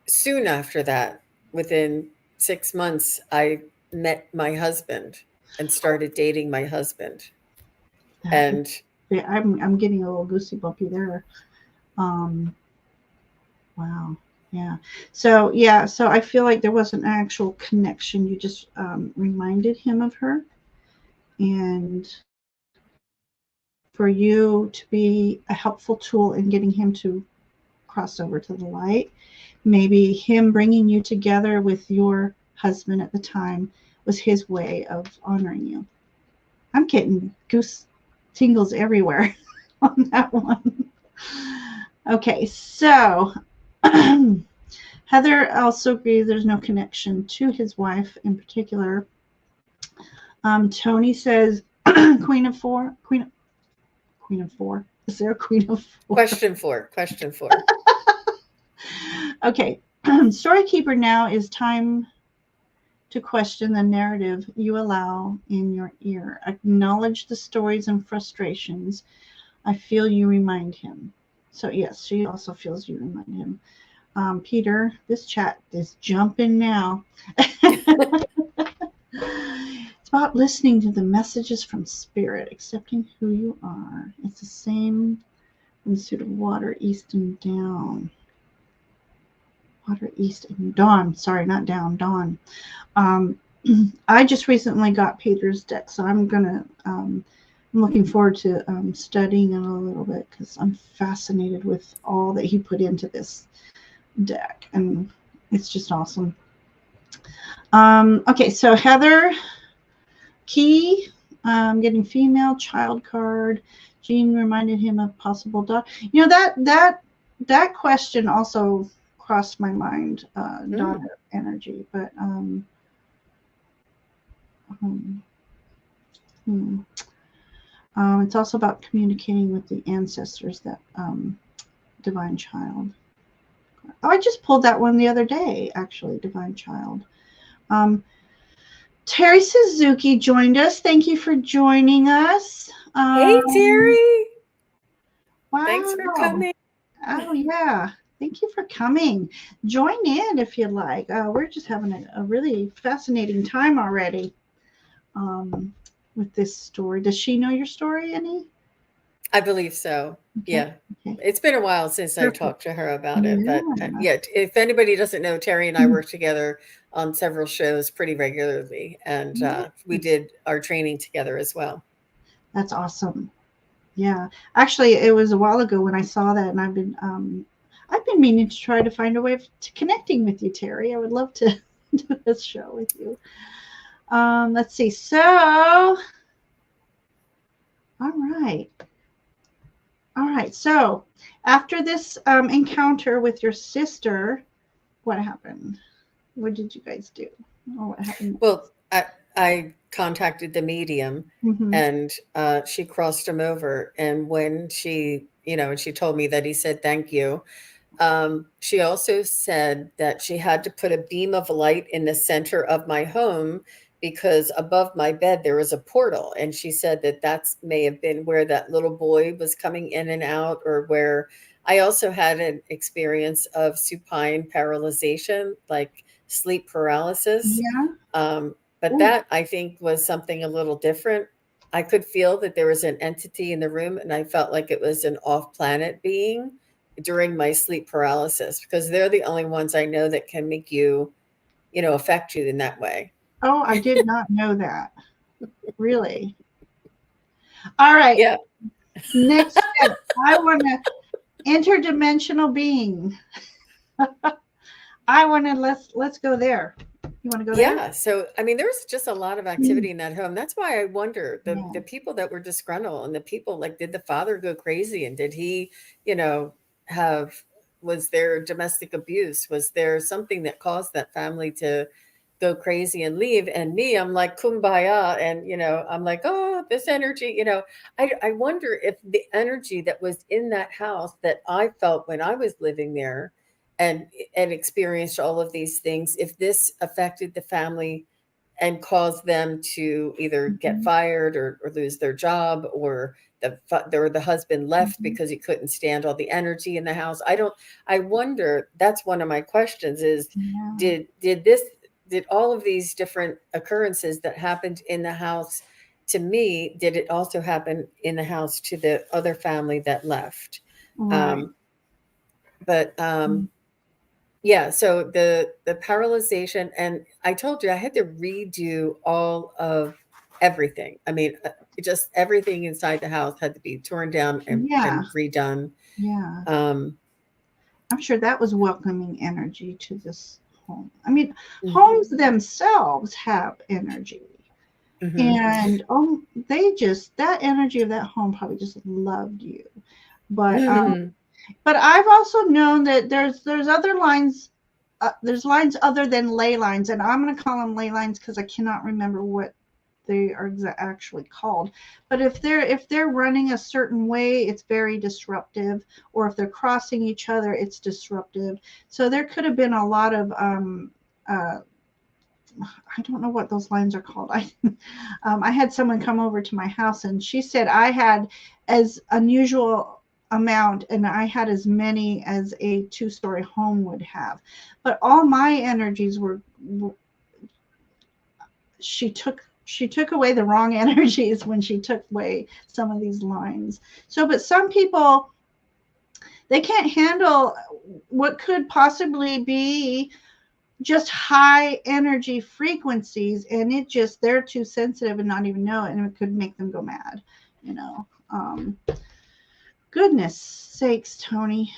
soon after that, within 6 months, I met my husband and started dating my husband. And yeah, I'm getting a little goosey bumpy there. Wow. Yeah. So I feel like there was an actual connection. You just reminded him of her, and for you to be a helpful tool in getting him to cross over to the light. Maybe him bringing you together with your husband at the time was his way of honoring you. I'm getting goose tingles everywhere on that one. Okay, so Heather also agrees there's no connection to his wife in particular. Tony says Queen of Four. Is there a Queen of Four? Question four. Okay. Storykeeper, now is time to question the narrative you allow in your ear. Acknowledge the stories and frustrations. I feel you remind him. So yes, she also feels you remind him. Peter, this chat is jumping now. It's about listening to the messages from spirit, accepting who you are. It's the same from the suit of water, east and down. Water, east, and dawn. Sorry, not down, dawn. I just recently got Peter's deck, so I'm looking forward to studying it a little bit, because I'm fascinated with all that he put into this deck, and it's just awesome. Okay, so Heather, key Getting female child card. Gene reminded him of possible daughter. You know, that question also crossed my mind, daughter energy, but um, hmm. It's also about communicating with the ancestors, that divine child. Oh, I just pulled that one the other day, actually, divine child. Um, Terry Suzuki joined us. Thank you for joining us. Hey, Terry. Thanks for Wow. coming. Oh, yeah. Thank you for coming. Join in if you like. We're just having a really fascinating time already with this story. Does she know your story, any? I believe so. Okay. Yeah. Okay. It's been a while since I Perfect. talked to her about it, but Yeah. yeah, if anybody doesn't know, Terry and I work together on several shows pretty regularly, and we Yes. did our training together as well. That's awesome. Yeah. Actually, it was a while ago when I saw that, and I've been meaning to try to find a way to connecting with you, Terry. I would love to do this show with you. Let's see. So, all right. All right. So, after this encounter with your sister, what happened? What did you guys do? Or what happened Well, I contacted the medium, next? Hmm. and she crossed him over. And when she, and she told me that he said thank you. She also said that she had to put a beam of light in the center of my home because above my bed there was a portal. And she said that may have been where that little boy was coming in and out, or where I also had an experience of supine paralyzation, like sleep paralysis. Yeah. But Ooh. that I think was something a little different. I could feel that there was an entity in the room, and I felt like it was an off planet being during my sleep paralysis, because they're the only ones I know that can make you, affect you in that way. Oh, I did not know that. Really. All right. Yeah. Next step. I want to interdimensional being. I want to let's go there. You want to go there? Yeah. So, I mean, there's just a lot of Mm. activity in that home. That's why I wonder, the Yeah. people that were disgruntled, and the people, like, did the father go crazy, and did he, you know, have was there domestic abuse? Was there something that caused that family to go crazy and leave? And me, I'm like kumbaya, and I'm like, oh, this energy, I wonder if the energy that was in that house that I felt when I was living there, and experienced all of these things, if this affected the family and caused them to either get Mm-hmm. fired, or lose their job, or the husband left Mm-hmm. because he couldn't stand all the energy in the house. I wonder, that's one of my questions, is Yeah. did all of these different occurrences that happened in the house to me, did it also happen in the house to the other family that left? Right. um, but Yeah, so the paralyzation, and I told you I had to redo all of everything. I mean, just everything inside the house had to be torn down and Yeah. redone. Yeah. Um, I'm sure that was welcoming energy to this home. I mean, mhm, homes themselves have energy. mhm, And they just that energy of that home probably just loved you. But mhm. I've also known that there's other lines. There's lines other than ley lines, and I'm going to call them ley lines because I cannot remember what they are actually called. But if they're running a certain way, it's very disruptive. Or if they're crossing each other, it's disruptive. So there could have been a lot of uh, I don't know what those lines are called. I had someone come over to my house, and she said I had as unusual amount, and I had as many as a two-story home would have. But all my energies were, she took away the wrong energies when she took away some of these lines. So, but some people, they can't handle what could possibly be just high energy frequencies, and they're too sensitive and not even know it, and it could make them go mad, you know. Goodness sakes, Tony.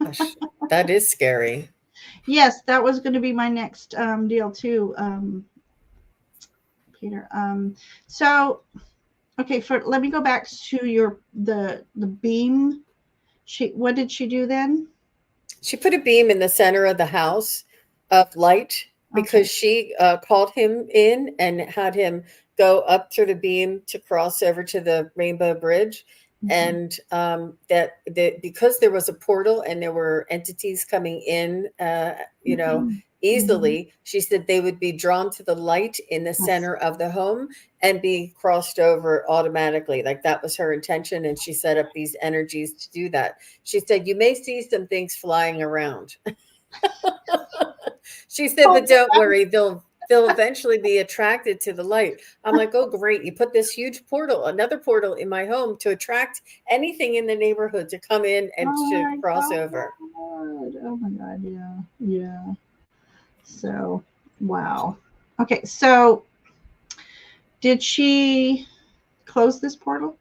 Gosh, that is scary. Yes, that was going to be my next deal too. Peter. So okay, let me go back to the beam. What did she do then? She put a beam in the center of the house of light because Okay. she called him in and had him go up through the beam to cross over to the Rainbow Bridge. Mhm. And because there was a portal and there were entities coming in, Mhm. Mhm. easily, she said they would be drawn to the light in the Yes. center of the home and be crossed over automatically. Like that was her intention. And she set up these energies to do that. She said, you may see some things flying around. She said, Oh, but don't worry, they'll eventually be attracted to the light. I'm like, oh great, you put this huge portal, another portal in my home to attract anything in the neighborhood to come in and oh to my cross God. over. Oh my God. Yeah. Yeah. So, wow. Okay. So, did she close this portal,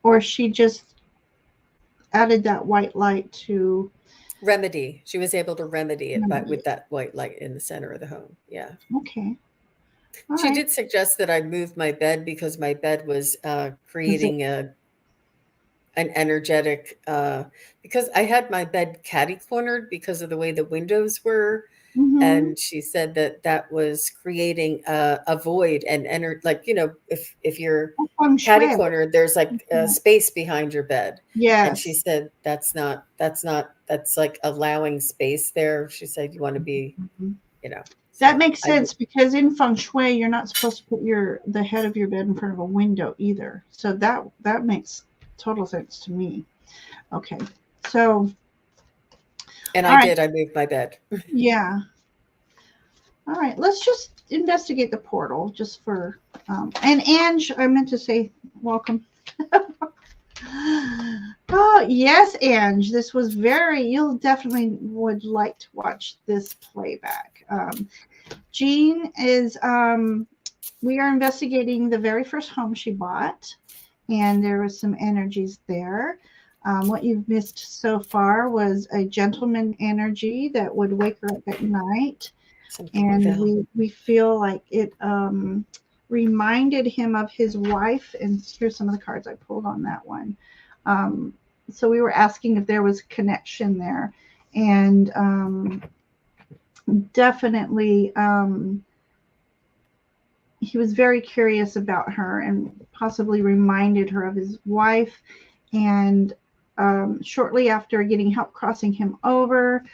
or she just added that white light to Remedy. She was able to remedy it remedy with it? that white light in the center of the home. Yeah. Okay. All She right. did suggest that I move my bed because my bed was Was it? creating an energetic because I had my bed catty cornered because of the way the windows were. Mm-hmm. And she said that that was creating a void and like if you're Feng catty shui. cornered, there's like a Yeah. space behind your bed. And she Yes. said that's like allowing space there. She said you want to be, Mhm. That so makes I sense because in feng shui, you're not supposed to put the head of your bed in front of a window either. So that makes total sense to me. Okay. So, and all I right. did, I moved my bed. Yeah. All right. Let's just investigate the portal just for, and Ange, I meant to say welcome. Oh, yes, Ange. This was you'll definitely would like to watch this playback. Jean is, we are investigating the very first home she bought, and there was some energies there. What you've missed so far was a gentleman energy that would wake her up at night, Something and fell. we feel like it reminded him of his wife. And here's some of the cards I pulled on that one. Um, so we were asking if there was connection there, and definitely he was very curious about her and possibly reminded her of his wife. And shortly after getting help crossing him over,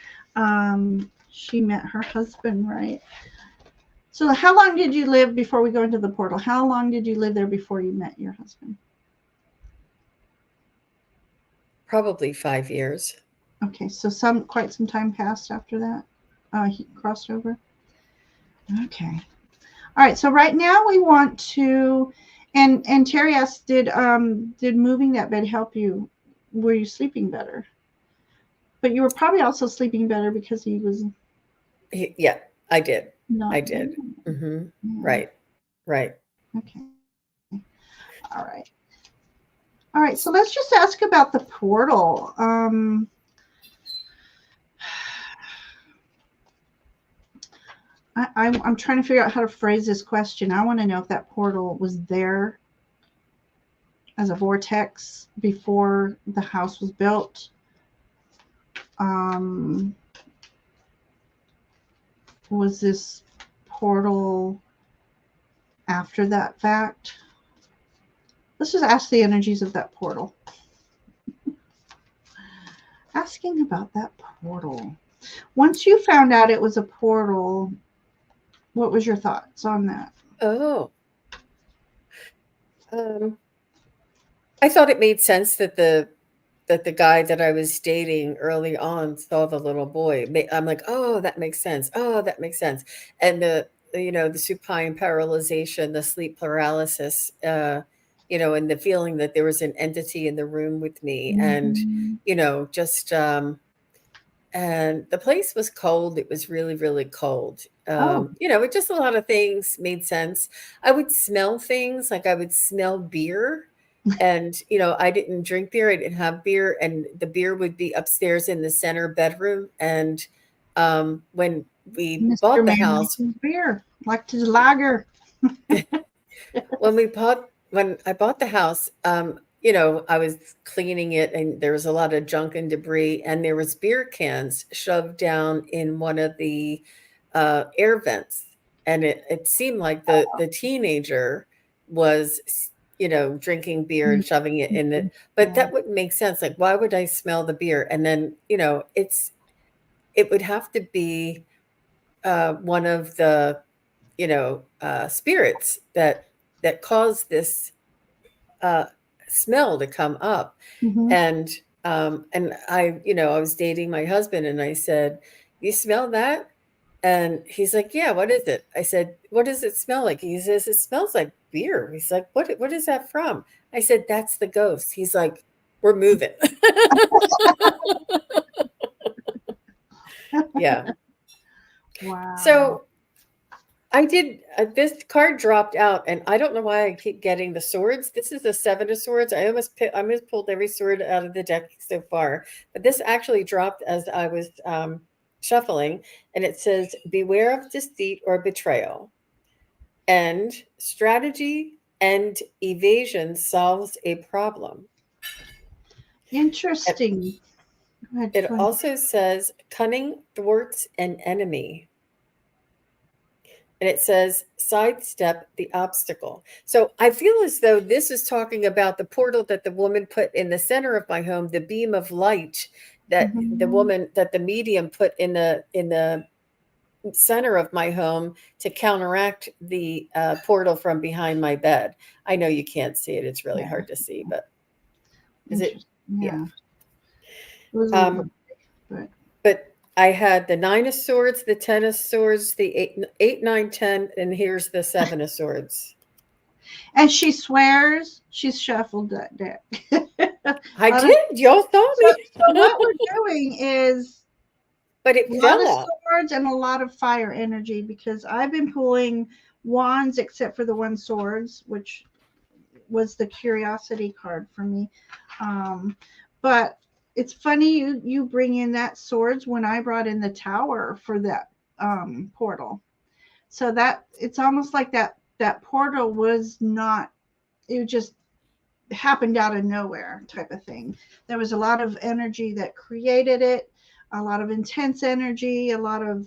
she met her husband, right? So, how long did you live before we go into the portal? How long did you live there before you met your husband? Probably 5 years. Okay, so quite some time passed after that. He crossed over. Okay. All right. So right now we want to, and Terry asked, did moving that bed help you? Were you sleeping better? But you were probably also sleeping better because he was Yeah, I did. I not there. did. Hmm. Yeah. Right. Right. Okay. All right. All right. So let's just ask about the portal. I'm trying to figure out how to phrase this question. I want to know if that portal was there as a vortex before the house was built. Um, was this portal after that fact? Let's just ask the energies of that portal. Asking about that portal. Once you found out it was a portal, what was your thoughts on that? Oh, um, I thought it made sense that the guy that I was dating early on saw the little boy. I'm like, oh, that makes sense. Oh, that makes sense. And the supine paralyzation, the sleep paralysis, and the feeling that there was an entity in the room with me, and Mm-hmm. just and the place was cold. It was really, really cold. Oh, It just a lot of things made sense. I would smell things, like I would smell beer. And, I didn't drink beer. I didn't have beer. And the beer would be upstairs in the center bedroom. And when we Mr. bought the Man likes house, his beer, liked his lager. When I bought the house, I was cleaning it and there was a lot of junk and debris, and there was beer cans shoved down in one of the air vents, and it seemed like the teenager was, drinking beer and shoving it in it, but Yeah. that wouldn't make sense. Like, why would I smell the beer? And then, it would have to be one of the spirits that cause this uh, smell to come up. Hmm. And I was dating my husband, and I said, "You smell that?" And he's like, "Yeah, what is it?" I said, "What does it smell like?" He says, "It smells like beer." He's like, "What is that from?" I said, "That's the ghost." He's like, "We're moving." Yeah. Wow. So I did. This card dropped out, and I don't know why I keep getting the swords. This is the seven of swords. I almost pulled every sword out of the deck so far, but this actually dropped as I was shuffling, and it says, "Beware of deceit or betrayal, and strategy and evasion solves a problem." It, Interesting. Go ahead. it Go ahead. also says, "Cunning thwarts an enemy." And it says sidestep the obstacle. So I feel as though this is talking about the portal that the woman put in the center of my home, the beam of light Hmm. that the medium put in the center of my home to counteract the portal from behind my bed. I know you can't see it; it's really Yeah. hard to see, but is it? Interesting. Yeah. Yeah. It was a little, Um, but but I had the nine of swords, the ten of swords, the eight, nine, 10, and here's the seven of swords. and she swears she's shuffled that deck. I Lot of- did. Y'all saw so, me. so what we're doing is But a it lot fell of out. swords and a lot of fire energy because I've been pulling wands except for the one swords, which was the curiosity card for me. Um, but it's funny you bring in that swords when I brought in the tower for that portal. So that it's almost like that portal was not, it just happened out of nowhere type of thing. There was a lot of energy that created it, a lot of intense energy, a lot of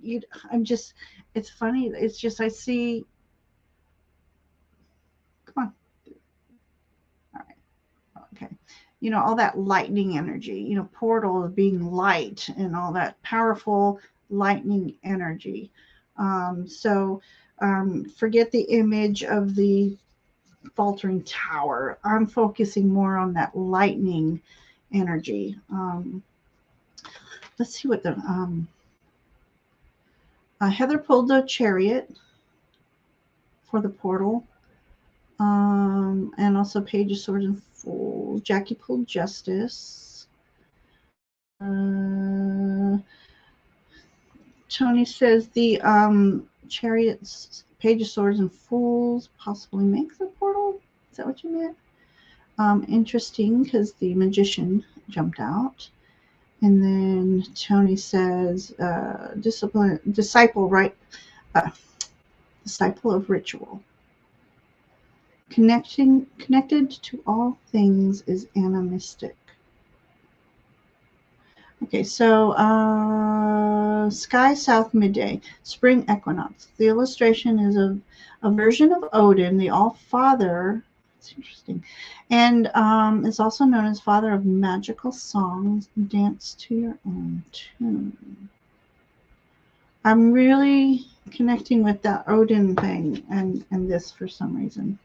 you. I'm just, it's funny. It's just I see. Come on, all right, okay. All that lightning energy. Portal being light and all that powerful lightning energy. Forget the image of the faltering tower. I'm focusing more on that lightning energy. Let's see what the Heather pulled the chariot for the portal, and also Page of Swords and Fools. Jackie pulled Justice. Tony says the chariots, Page of Swords and Fools possibly makes the portal. Is that what you meant? Interesting because the magician jumped out. And then Tony says, disciple, right? Uh, disciple of ritual. Connected to all things is animistic. Okay, so sky south midday, spring equinox. The illustration is of a version of Odin, the All Father. It's interesting, and is also known as father of magical songs. Dance to your own tune. I'm really connecting with that Odin thing and this for some reason.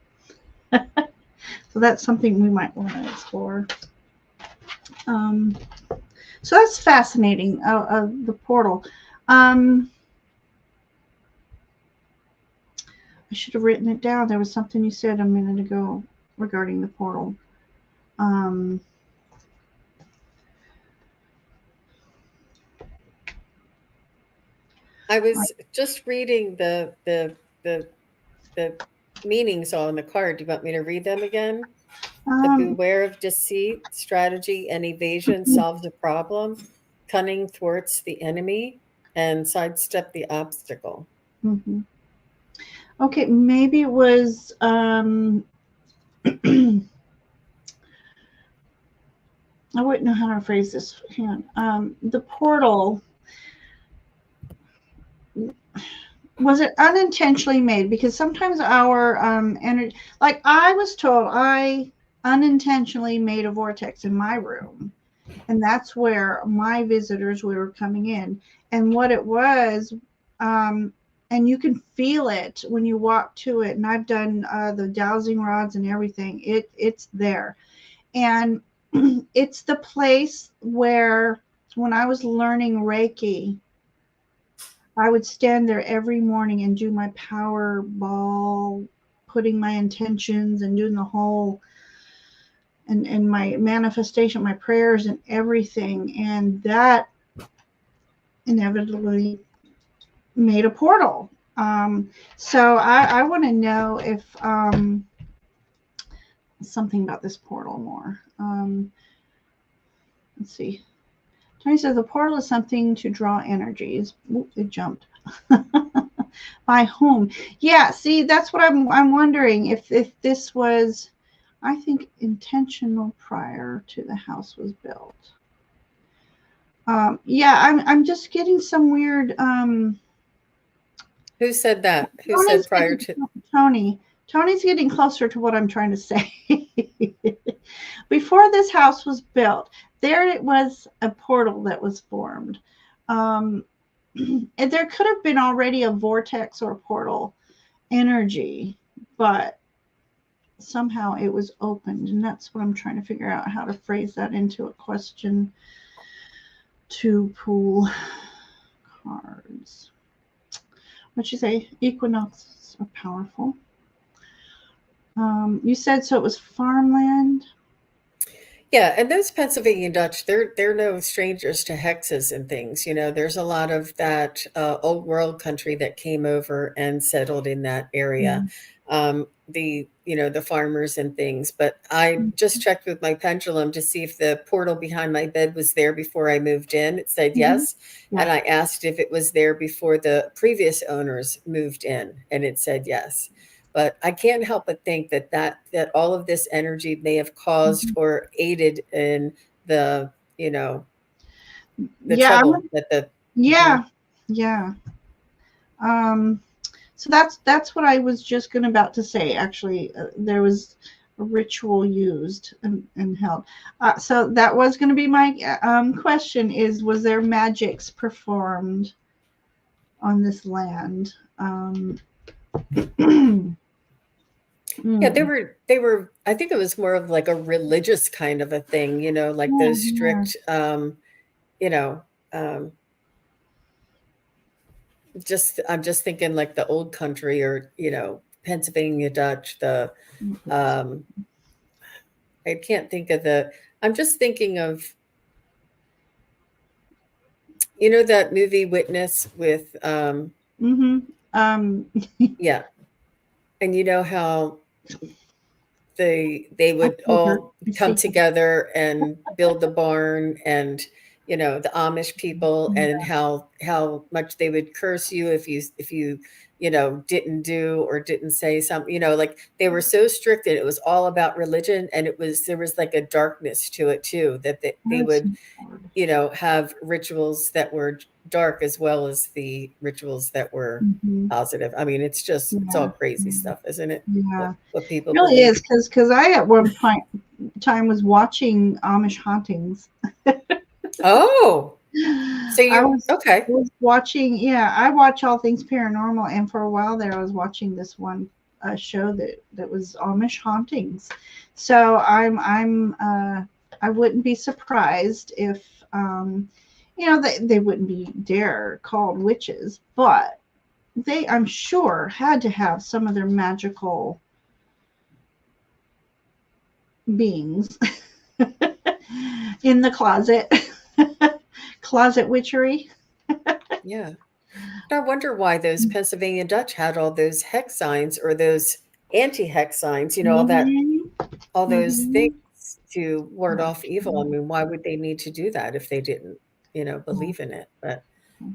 So that's something we might want to explore. Um, so that's fascinating. The portal. Um, I should have written it down. There was something you said a minute ago regarding the portal. Um, I I, was just reading the meanings on the card. Do you want me to read them again? The um, beware of deceit, strategy, and evasion solves a problem. Cunning thwarts the enemy, and sidestep the obstacle. mhm. Okay, maybe it was I wouldn't know how to phrase this. Hang on. The portal, was it unintentionally made? Because sometimes our energy, like I was told, I unintentionally made a vortex in my room, and that's where my visitors were coming in. And what it was, and you can feel it when you walk to it. And I've done the dowsing rods and everything. It's there, and it's the place where when I was learning Reiki, I would stand there every morning and do my power ball, putting my intentions and doing the whole and my manifestation, my prayers and everything. And that inevitably made a portal. So I want to know if something about this portal more. Let's see. Tony says the portal is something to draw energies. Ooh, it jumped. By whom? Yeah, see, that's what I'm wondering if this was, I think, intentional prior to the house was built. Yeah, I'm just getting some weird. Who said that? Who Tony's said prior getting, to? Tony's getting closer to what I'm trying to say. Before this house was built, there it was a portal that was formed. And there could have been already a vortex or portal energy, but somehow it was opened, and that's what I'm trying to figure out how to phrase that into a question to pull cards. What you say? Equinoxes are powerful. You said so it was farmland. Yeah, and those Pennsylvania Dutch, they're no strangers to hexes and things. You know, there's a lot of that old world country that came over and settled in that area. The farmers and things. But I just checked with my pendulum to see if the portal behind my bed was there before I moved in. It said Mm-hmm. yes, Yeah. and I asked if it was there before the previous owners moved in, and it said yes. But I can't help but think that all of this energy may have caused Mm-hmm. or aided in the, you know, the Yeah. trouble that the Mhm. Yeah. Yeah. Um, so that's what I was just going about to say. Actually, there was a ritual used and held. So that was going to be my question: is was there magics performed on this land? Yeah, Mm. they were I think it was more of like a religious kind of a thing, you know, like Yeah, those yeah. strict you know, um just I'm just thinking like the old country or, Pennsylvania Dutch, the um I can't think of the I'm just thinking of that movie Witness with Mm-hmm. Um, yeah, and you know how they I would see her. all I come see her. together and build the barn, and the Amish people, and how much they would curse you if you didn't do or didn't say something, like they were so strict, and it was all about religion, and there was like a darkness to it too, that they That's would hard. have rituals that were dark as well as the rituals that were Mm-hmm. positive. I mean, it's all Yeah. crazy stuff, isn't it? Yeah. What It people really believe. is because I at one point time was watching Amish hauntings. Oh, so I you okay. was watching. Yeah, I watch all things paranormal, and for a while there, I was watching this one show that was Amish hauntings. So I wouldn't be surprised if they wouldn't be dare called witches, but they I'm sure had to have some of their magical beings in the closet. Closet witchery. Yeah. But I wonder why those Pennsylvania Dutch had all those hex signs or those anti-hex signs, Mm-hmm. all those things Mm-hmm. to ward That's off evil. I true. mean, why would they need to do that if they didn't, Yeah. believe in it? But So,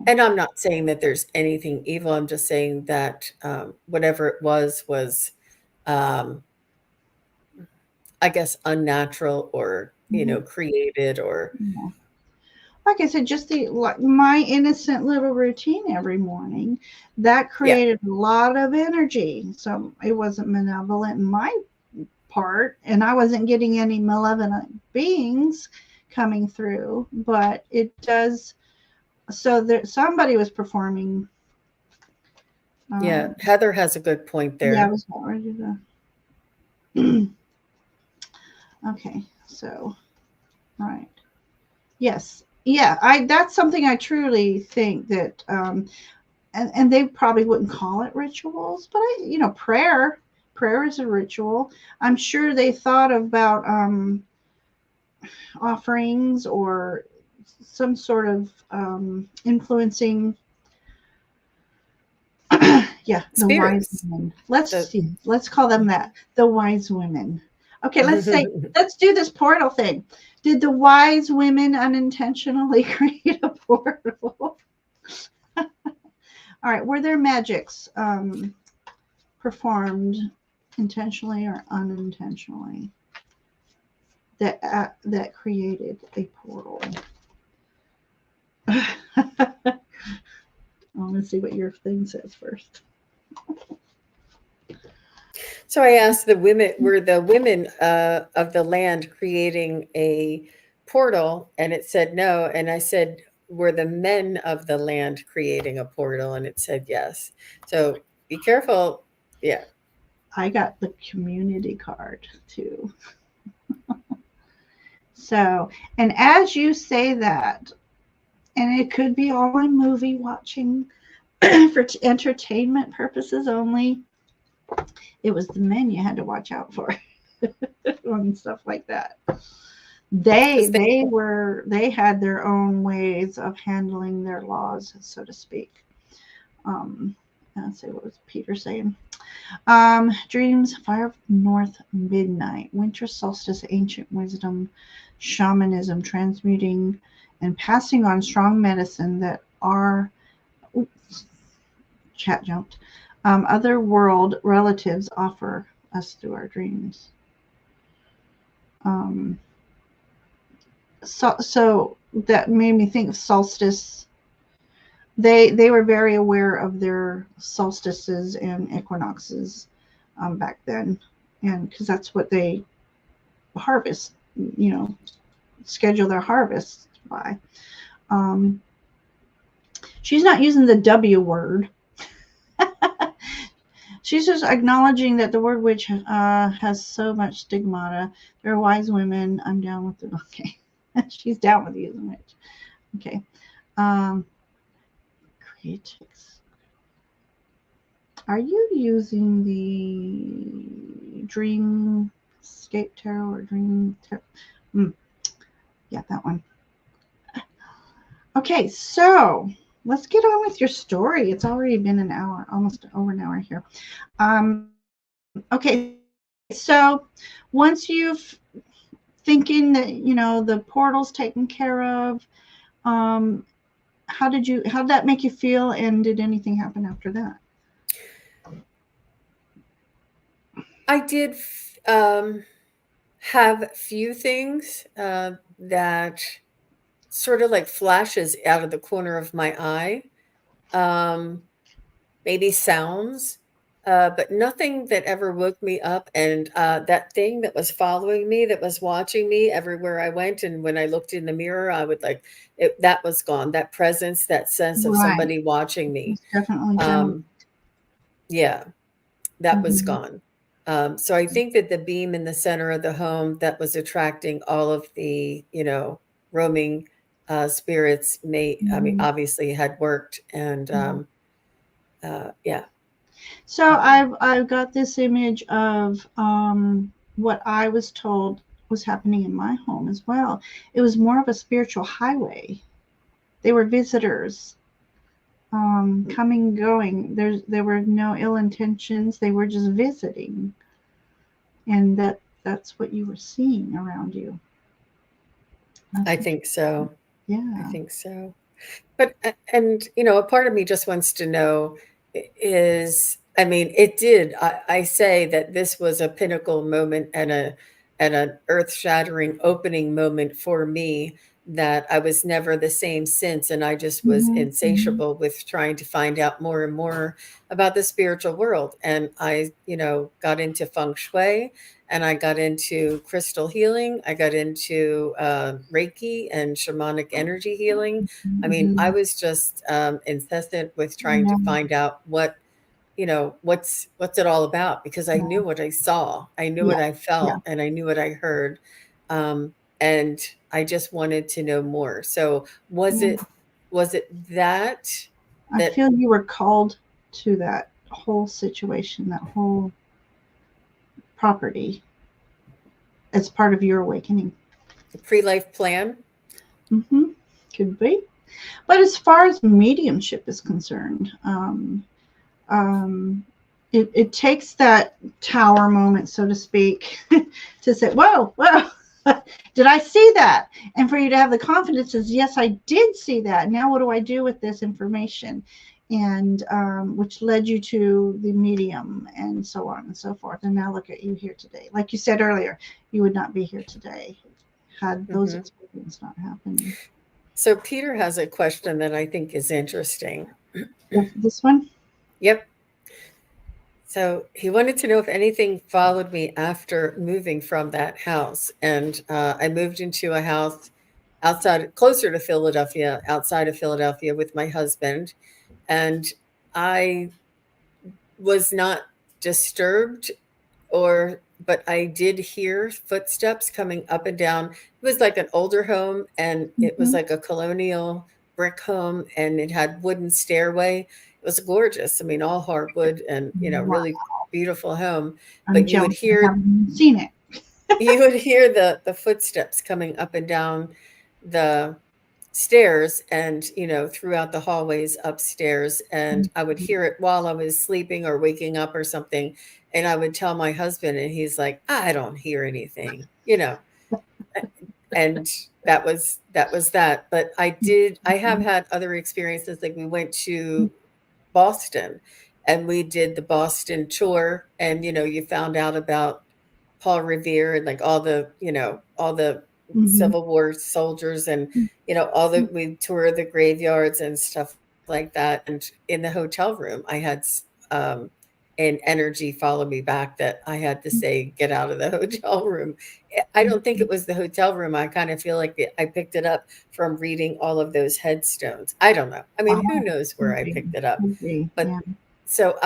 And I'm not saying that there's anything evil. I'm just saying that whatever it was, um, I guess, unnatural or, mhm, created or, yeah. Like I said, just the like my innocent little routine every morning that yeah, created a lot of energy. So it wasn't malevolent in my part, and I wasn't getting any malevolent beings coming through, but it does. So there, somebody was performing. yeah. Um, Heather has a good point yeah, I there. was about ready to. Okay, so right, yes, yeah. I That's something I truly think that, and they probably wouldn't call it rituals, but prayer is a ritual. I'm sure they thought about offerings or some sort of influencing. Yeah, the wise Spirits. women. Let's The see. Let's call them that. The wise women. Okay, let's do this portal thing. Did the wise women unintentionally create a portal? All right, were there magics performed intentionally or unintentionally that created a portal? I want to see what your thing says first. So I asked the women, were the women of the land creating a portal? And it said no. And I said, were the men of the land creating a portal? And it said yes. So be careful. Yeah. I got the community card too. So, and as you say that, and it could be all in movie watching for entertainment purposes only, it was the men you had to watch out for on stuff like that. Because They had their own ways of handling their laws, so to speak. Let's see, what was Peter saying? Dreams, fire of north, midnight, winter solstice, ancient wisdom, shamanism, transmuting and passing on strong medicine that our oops, chat jumped. Other world relatives offer us through our dreams. Um, so that made me think of solstice. They were very aware of their solstices and equinoxes back then, and because that's what they harvest, you know, schedule their harvests by. Um, she's not using the W word. She's just acknowledging that the word witch has so much stigmata. They're wise women. I'm down with it. Okay. She's down with using witch. Okay. Um, Creatix. Are you using the Dreamscape Tarot or Dream Tarot? Yeah, that one. Okay, so let's get on with your story. It's already been an hour, almost over an hour here. Okay, so once you've thinking that the portal's taken care of, um, how did that make you feel, and did anything happen after that? I did have few things that sort of like flashes out of the corner of my eye. Um, Maybe sounds, but nothing that ever woke me up. And that thing that was following me, that was watching me everywhere I went, and when I looked in the mirror, I would like it. That was gone. That presence, that sense of Right, somebody watching me. it's definitely gone. Um, yeah, that was Mm-hmm. gone. So I think that the beam in the center of the home that was attracting all of the, roaming spirits I mean, Mm-hmm. obviously had worked. And Yeah. yeah. So Um, I've got this image of what I was told was happening in my home as well. It was more of a spiritual highway. They were visitors, coming, going. There were no ill intentions. They were just visiting, and that's what you were seeing around you. I That's what. think so. I Yeah. think so. But and a part of me just wants to know is, I mean, it did. I say that this was a pinnacle moment and an earth-shattering opening moment for me, that I was never the same since, and I just was Mhm, mhm, insatiable with trying to find out more and more about the spiritual world. And I, got into feng shui, and I got into crystal healing. I got into Reiki and shamanic energy healing. I mean, I mhm. was just incessant with trying to Yeah, find out what's it all about, because I knew what I saw, I knew yeah, what I yeah, felt, and I knew what I heard, um, and I just wanted to know more. So yeah. was it that I that feel you were called to that whole situation, that whole property as part of your awakening. pre-life plan? Hmm. Could be. But as far as mediumship is concerned, um, it takes that tower moment, so to speak, to say, whoa, whoa, did I see that? And for you to have the confidence is, yes, I did see that. Now what do I do with this information? And which led you to the medium and so on and so forth. And now look at you here today. Like you said earlier, you would not be here today had those Hmm. experiences not happened. So Peter has a question that I think is interesting. This one? Yep. So he wanted to know if anything followed me after moving from that house. And I moved into a house outside, closer to Philadelphia, outside of Philadelphia, with my husband. And I was not disturbed, but I did hear footsteps coming up and down. It was like an older home, and it was Mm-hmm. like a colonial brick home, and it had wooden stairway. It was gorgeous. I mean, all hardwood, and Wow. really beautiful home. I'm But you would jealous. I hear haven't seen it. the footsteps coming up and down the stairs, and throughout the hallways upstairs, and I would hear it while I was sleeping or waking up or something, and I would tell my husband, and he's like, I don't hear anything, and that was that. But I have had other experiences, like we went to Boston, and we did the Boston tour, and you found out about Paul Revere, and like all the Mm-hmm. Civil War soldiers, and all the we toured the graveyards and stuff like that. And in the hotel room, I had an energy follow me back, that I had to say, get out of the hotel room. I don't think it was the hotel room. I kind of feel like I picked it up from reading all of those headstones. I don't know. I mean, who Oh, knows where could I be. picked it up? Could be. But Yeah. so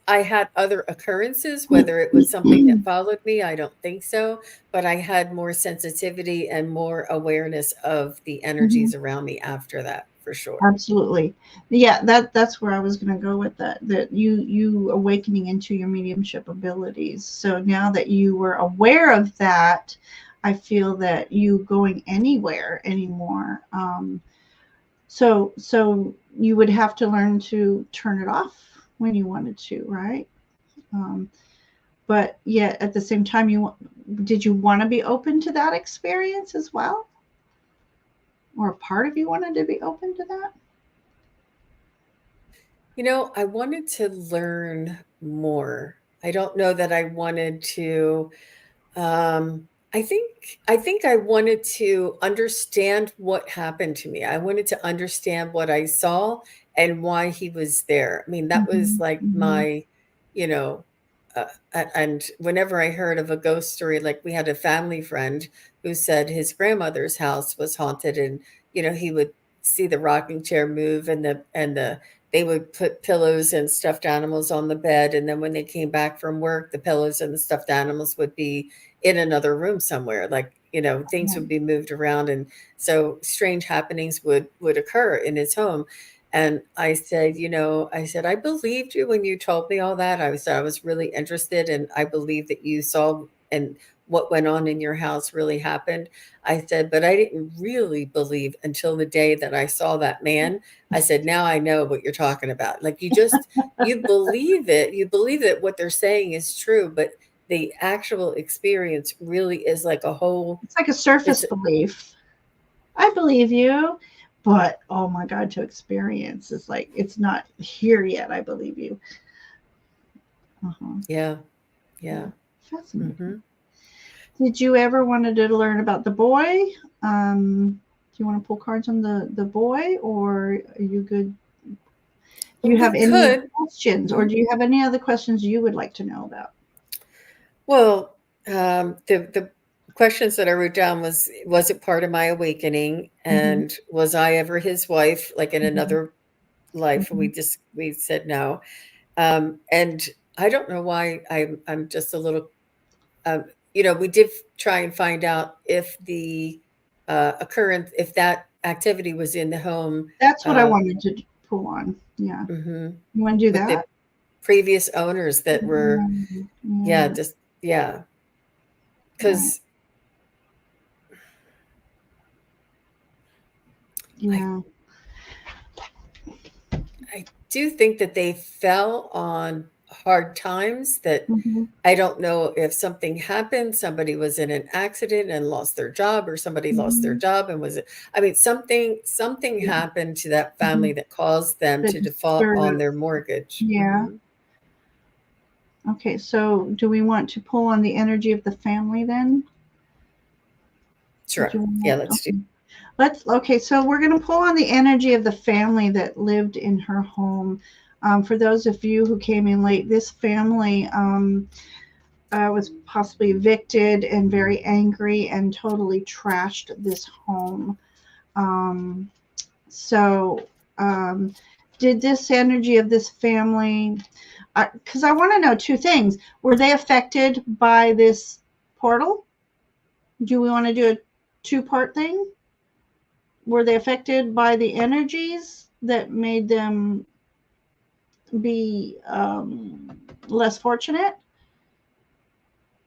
I had other occurrences, whether it was something that followed me, I don't think so, but I had more sensitivity and more awareness of the Mhm. energies around me after that, for sure. Absolutely. Yeah, that's where I was going to go with that. That you awakening into your mediumship abilities. So now that you were aware of that, I feel that you going anywhere anymore. So you would have to learn to turn it off when you wanted to, right? Um, but yet at the same time, did you want to be open to that experience as well, or a part of you wanted to be open to that? I wanted to learn more. I don't know that I wanted to. I think I wanted to understand what happened to me. I wanted to understand what I saw and why he was there. I mean, that was Hmm. like Hmm. my, you know, and whenever I heard of a ghost story, like we had a family friend who said his grandmother's house was haunted, and he would see the rocking chair move, and the they would put pillows and stuffed animals on the bed, and then when they came back from work, the pillows and the stuffed animals would be in another room somewhere, like things Yeah. would be moved around, and so strange happenings would occur in his home. And I said, I believed you when you told me all that. I said I was really interested, and I believe that you saw, and what went on in your house really happened. I said, but I didn't really believe until the day that I saw that man. I said, now I know what you're talking about. Like, you believe that what they're saying is true, but the actual experience really is like a whole It's like a it's surface belief. I believe you, but oh my God, to experience is like, it's not here yet. I believe you. Uh-huh. Yeah. Yeah. Yeah. Fascinating. Mm-hmm. Did you ever wanted to learn about the boy? Do you want to pull cards on the boy, or are you good? Do you We have any could. questions, or Mhm. do you have any other questions you would like to know about? Well, the questions that I wrote down was it part of my awakening, Mm-hmm. and was I ever his wife, like in Mm-hmm. another life? Mm-hmm. We said no, and I don't know why I'm just a little. Um, we did try and find out if the occurrence, if that activity was in the home. That's what I Uh, wanted to pull on. Yeah. mhm, You want to do with the that? previous owners that were, Yeah. yeah, Yeah. just yeah, Right. because I Yeah. I do think that they fell on hard times, that Mm-hmm. I don't know if something happened, somebody was in an accident and lost their job, or somebody lost their Mm-hmm. job and I mean, something Yeah. happened to that Mm-hmm. family that caused them That to just default stirred on up. their mortgage. Yeah. Mhm. Okay. So, do we want to pull on the energy of the family then? Did Sure. you Yeah, want to? let's do. Okay. Okay, so we're going to pull on the energy of the family that lived in her home. For those of you who came in late, this family was possibly evicted and very angry and totally trashed this home. Um, so, um, did this energy of this family, because I want to know two things. Were they affected by this portal? Do we want to do a two-part thing? Were they affected by the energies that made them be less fortunate?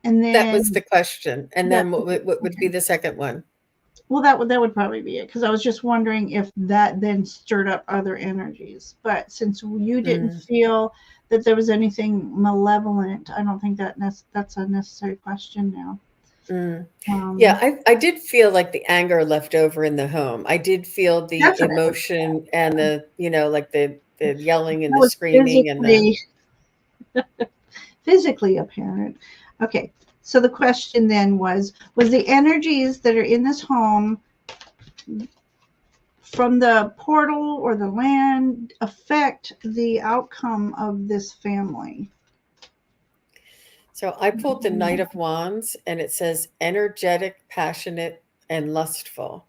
And That was then the question. And that, then what would be okay. the second one? Well, that would probably be it, because I was just wondering if that then stirred up other energies. But since you didn't Mm. feel that there was anything malevolent, I don't think that's a necessary question now. Mm. Yeah, Um, I did feel like the anger left over in the home. I did feel the Definitely, emotion and like the yelling and that the was screaming and the. physically apparent. Okay, so the question then was the energies that are in this home from the portal or the land affect the outcome of this family? So I pulled the Knight of Wands, and it says energetic, passionate, and lustful,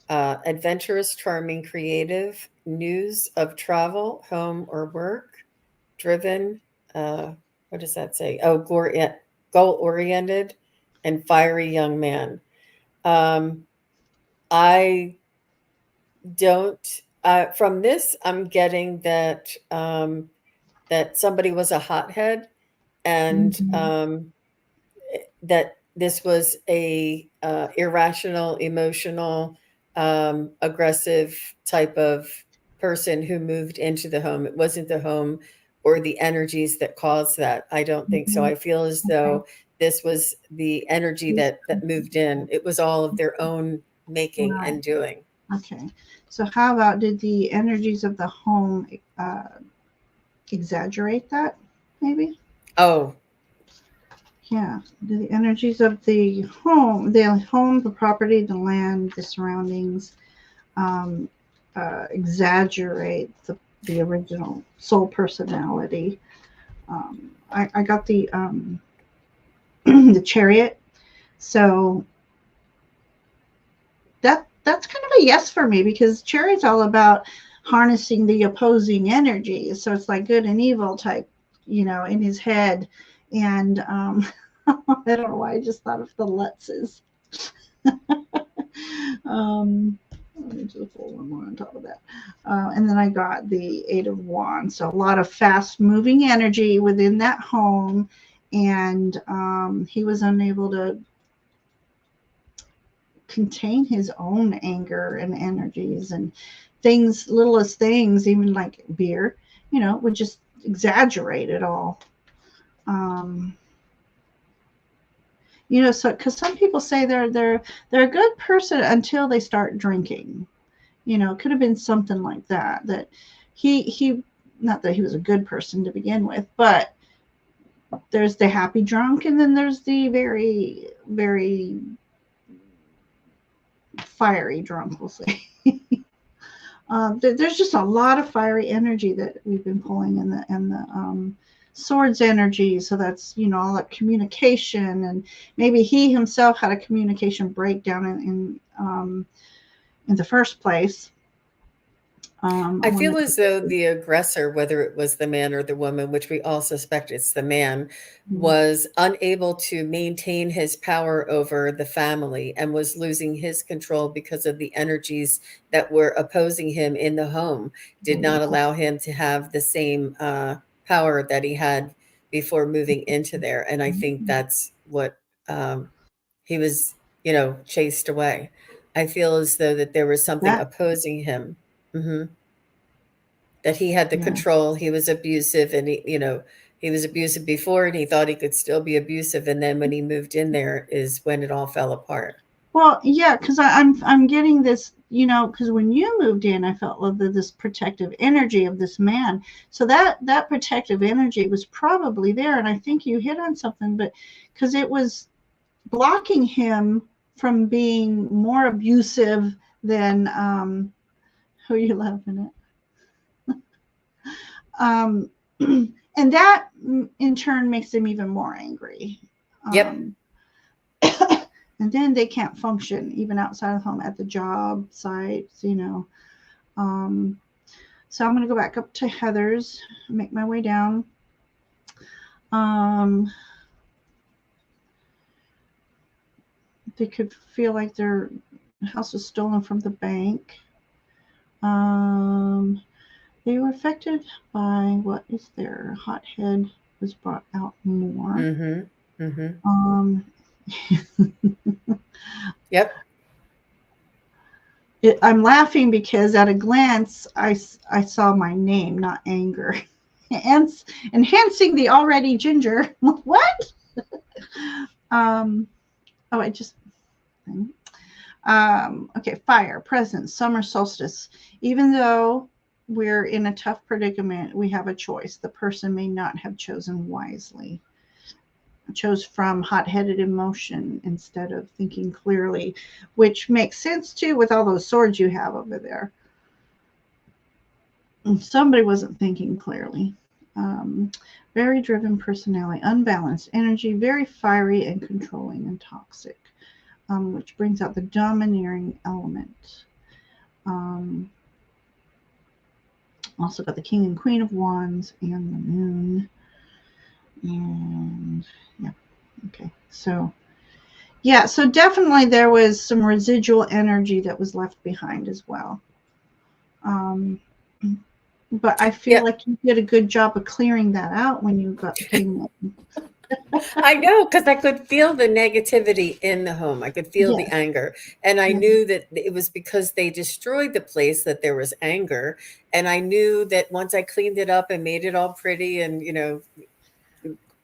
adventurous, charming, creative, news of travel, home or work, driven. What does that say? Oh, goal oriented, and fiery young man. Um, I don't. From this, I'm getting that somebody was a hothead, and Mhm. that this was a irrational, emotional, aggressive type of person who moved into the home. It wasn't the home or the energies that caused that. I don't think so. Mhm. I feel as Okay. though this was the energy that moved in. It was all of their own making Right. and doing. Okay. So how about, did the energies of the home exaggerate that? Maybe. Oh, Yeah. Do the energies of the home, the property, the land, the surroundings, um, exaggerate the original soul personality? I got the the chariot, so that's kind of a yes for me, because chariot's all about harnessing the opposing energies. So it's like good and evil type, in his head. And I don't know why I just thought of the Lutzes. Let me just pull one more on top of that. And then I got the Eight of Wands. So a lot of fast moving energy within that home. And he was unable to contain his own anger and energies, and things, littlest things, even like beer, would just exaggerate it all. Um, so because some people say they're a good person until they start drinking. You know, it could have been something like that. That he not that he was a good person to begin with, but there's the happy drunk, and then there's the very, very fiery drunk, we'll say. There's just a lot of fiery energy that we've been pulling in the swords energy. So that's, you know, all that communication, and maybe he himself had a communication breakdown in the first place. I feel as though the aggressor, whether it was the man or the woman, which we all suspect it's the man, was unable to maintain his power over the family and was losing his control because of the energies that were opposing him in the home, did not allow him to have the same power that he had before moving into there. And I think that's what he was, you know, chased away. I feel as though that there was something that, opposing him. That he had the yeah. control. He was abusive, and he, you know, he was abusive before, and he thought he could still be abusive. And then when he moved in there is when it all fell apart. Well, yeah, because I'm getting this, you know, because when you moved in, I felt this protective energy of this man. So that protective energy was probably there, and I think you hit on something, but because it was blocking him from being more abusive than who are you laughing at? And that in turn makes him even more angry. Yep. And then they can't function even outside of home at the job sites, you know. So I'm going to go back up to Heather's, make my way down. They could feel like their house was stolen from the bank. They were affected by what is there? Hothead was brought out more. Yep. I'm laughing because at a glance, I saw my name, not anger. Enhancing the already ginger. What? I just. Okay, fire, present, summer solstice. Even though we're in a tough predicament, we have a choice. The person may not have chosen wisely. Chose from hot-headed emotion instead of thinking clearly, which makes sense too with all those swords you have over there. Somebody wasn't thinking clearly. Very driven personality, unbalanced energy, very fiery and controlling and toxic, which brings out the domineering element. Also got the King and Queen of Wands and the Moon. And yeah, okay. So yeah, so definitely there was some residual energy that was left behind as well. But I feel like you did a good job of clearing that out when you came in. I know, because I could feel the negativity in the home. I could feel the anger. And I knew that it was because they destroyed the place that there was anger. And I knew that once I cleaned it up and made it all pretty and, you know,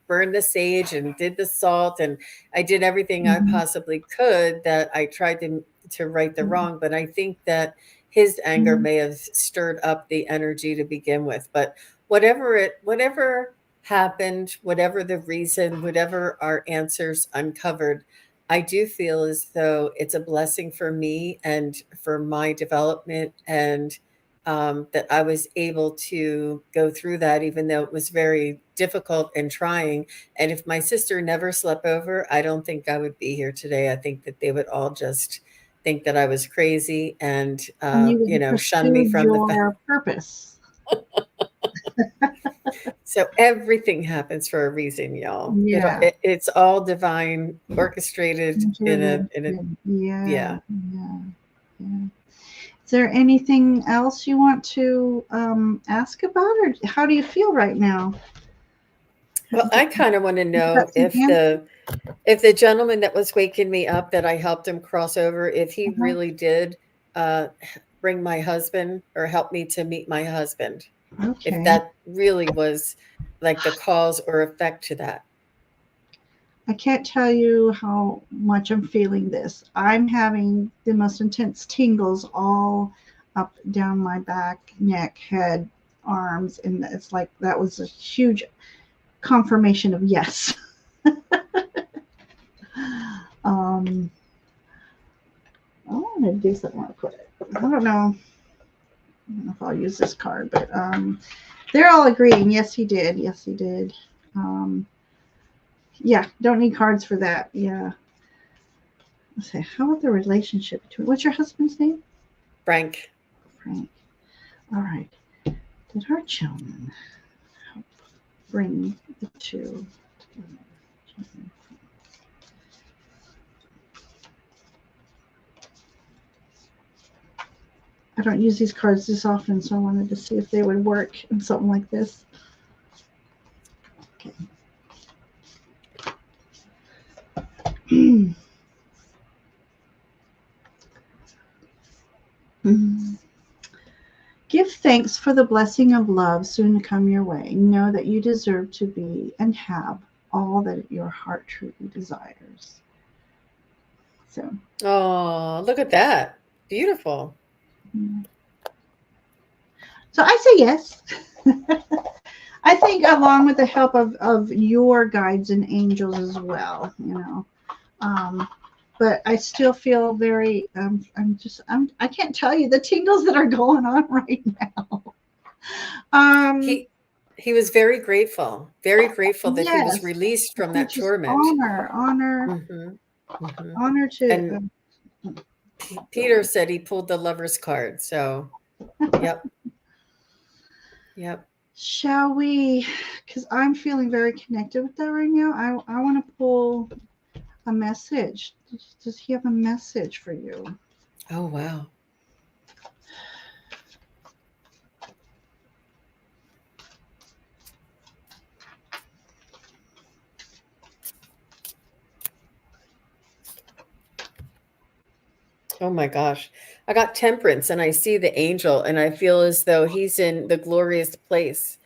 burned the sage and did the salt, and I did everything I possibly could, that I tried to right the wrong. But I think that his anger may have stirred up the energy to begin with. But whatever happened, whatever the reason, whatever our answers uncovered, I do feel as though it's a blessing for me and for my development, and that I was able to go through that, even though it was very difficult and trying. And if my sister never slept over, I don't think I would be here today. I think that they would all just think that I was crazy and, you know, shun me from the family. Your purpose. So everything happens for a reason, y'all. Yeah. It's all divine, orchestrated in a yeah. Is there anything else you want to ask about, or how do you feel right now? Well, I kind of want to know if the gentleman that was waking me up, that I helped him cross over, if he really did bring my husband or help me to meet my husband. Okay. If that really was like the cause or effect to that. I can't tell you how much I'm feeling this. I'm having the most intense tingles all up down my back, neck, head, arms, and it's like that was a huge confirmation of yes. um, I want to do something real quick. I don't know if I'll use this card, but they're all agreeing. Yes, he did. Yes, he did. Yeah, don't need cards for that. Yeah. Let's say, how about the relationship between? What's your husband's name? Frank. Frank. All right. Did our children help bring the two together? I don't use these cards this often, so I wanted to see if they would work in something like this. Okay. Give thanks for the blessing of love soon to come your way. Know that you deserve to be and have all that your heart truly desires. So. Oh, look at that. Beautiful. So I say yes. I think along with the help of your guides and angels as well, you know. But I still feel very, I can't tell you the tingles that are going on right now. He was very grateful that he was Yes, released from that just torment. honor to. And Peter said he pulled the lover's card. So, yep. Shall we? Because I'm feeling very connected with that right now. I want to pull a message. Does he have a message for you? Oh, wow. Oh my gosh. I got temperance and I see the angel and I feel as though he's in the glorious place,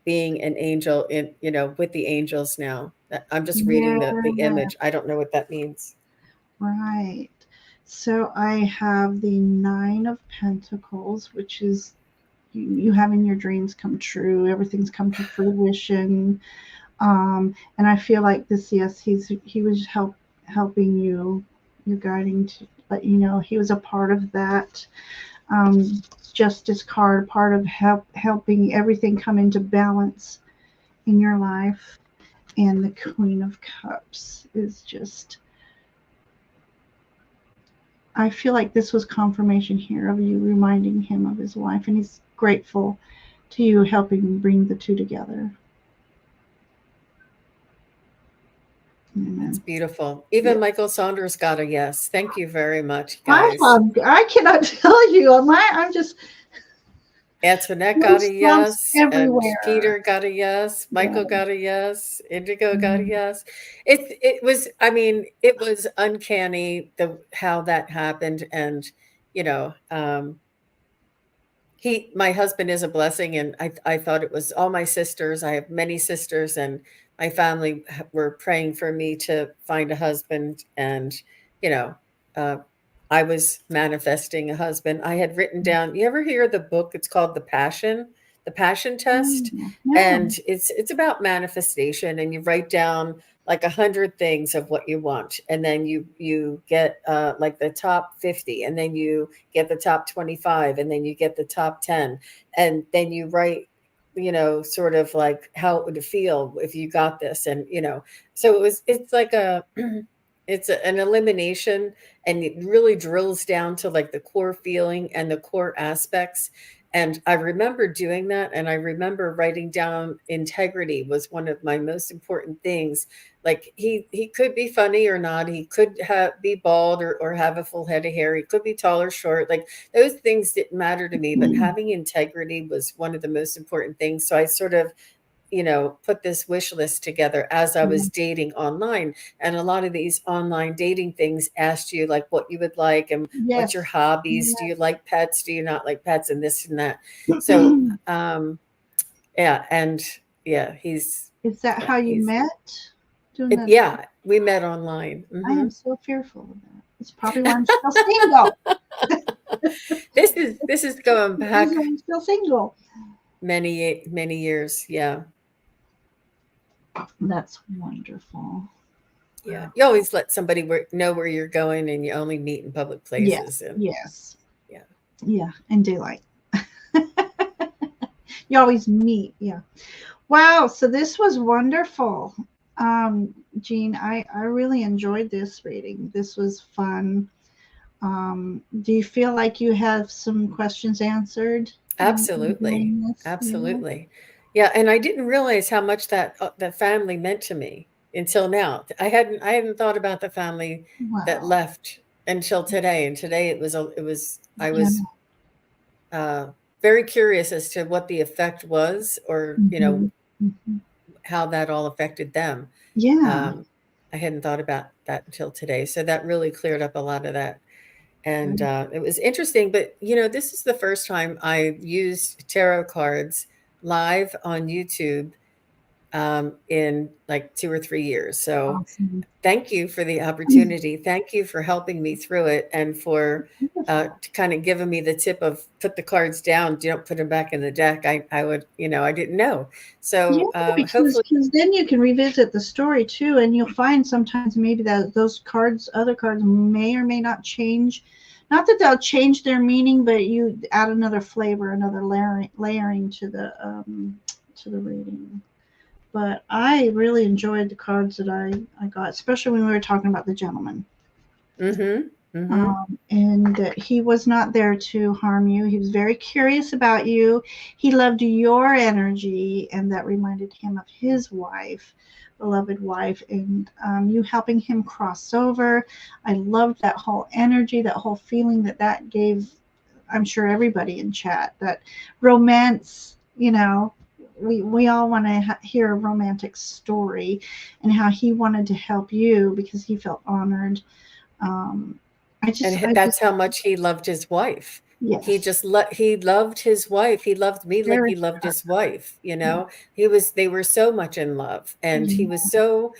being an angel in, with the angels now. I'm just reading the image. I don't know what that means. Right. So I have the 9 of Pentacles, which is you having your dreams come true. Everything's come to fruition. And I feel like this, yes, he was helping you, you're guiding to let you know he was a part of that. Justice card, part of helping everything come into balance in your life. And the Queen of Cups is just, I feel like this was confirmation here of you reminding him of his wife, and he's grateful to you helping bring the two together. That's beautiful. Even Michael Saunders got a yes. Thank you very much, guys. I cannot tell you. I'm just. Antoinette got a yes. Everywhere. And Peter got a yes. Michael got a yes. Indigo got a yes. It was uncanny how that happened. And, my husband is a blessing, and I thought it was all my sisters. I have many sisters, and my family were praying for me to find a husband. And, I was manifesting a husband. I had written down, you ever hear the book? It's called The Passion Test. And it's about manifestation, and you write down like 100 things of what you want. And then you get like the top 50, and then you get the top 25, and then you get the top 10. And then you write, sort of like how it would feel if you got this. And, so it's like it's an elimination, and it really drills down to like the core feeling and the core aspects. And I remember doing that. And I remember writing down integrity was one of my most important things. Like he could be funny or not. He could be bald or have a full head of hair. He could be tall or short. Like those things didn't matter to me, but having integrity was one of the most important things. So I sort of, put this wish list together as I was dating online. And a lot of these online dating things asked you like what you would like and what's your hobbies. Do you like pets? Do you not like pets? And this and that. So, yeah. And yeah, Is that how you met? Yeah, we met online. I am so fearful of that. It's probably why I'm still single. This is going Reason back I'm still single. many years. Yeah. That's wonderful. Yeah. You always let somebody know where you're going, and you only meet in public Yes, places. And yes, yeah. yeah, in daylight. You always meet, yeah. Wow, so this was wonderful. Jean, I really enjoyed this reading. This was fun. Do you feel like you have some questions answered in Absolutely. doing this? Yeah. Absolutely. Yeah, and I didn't realize how much that family meant to me until now. I hadn't thought about the family that Wow. left until today. And today I Yeah. was uh, very curious as to what the effect was, or Hmm. Hmm. how that all affected them. Yeah. Um, I hadn't thought about that until today, so that really cleared up a lot of that. And Good. it was interesting. But this is the first time I used tarot cards live on YouTube in like 2 or 3 years. So Awesome. thank you for the opportunity. Thank you for helping me through it, and for Beautiful. kind of giving me the tip of put the cards down, don't put them back in the deck. I would, I didn't know. Yeah, So because hopefully, cause then you can revisit the story too, and you'll find sometimes maybe that those cards, other cards, may or may not change. Not that they'll change their meaning, but you add another flavor, another layering to the reading. But I really enjoyed the cards that I got, especially when we were talking about the gentleman. mm-hmm, mm-hmm. And that he was not there to harm you. He was very curious about you. He loved your energy, and that reminded him of his wife, beloved wife, and you helping him cross over. I loved that whole energy, that whole feeling that gave. I'm sure everybody in chat that romance. We all want to hear a romantic story, and how he wanted to help you because he felt honored. um, And I that's just, how much he loved his wife. yes, He loved his wife. He loved me like very he loved sharp. his wife. Yeah. They were so much in love, and he was so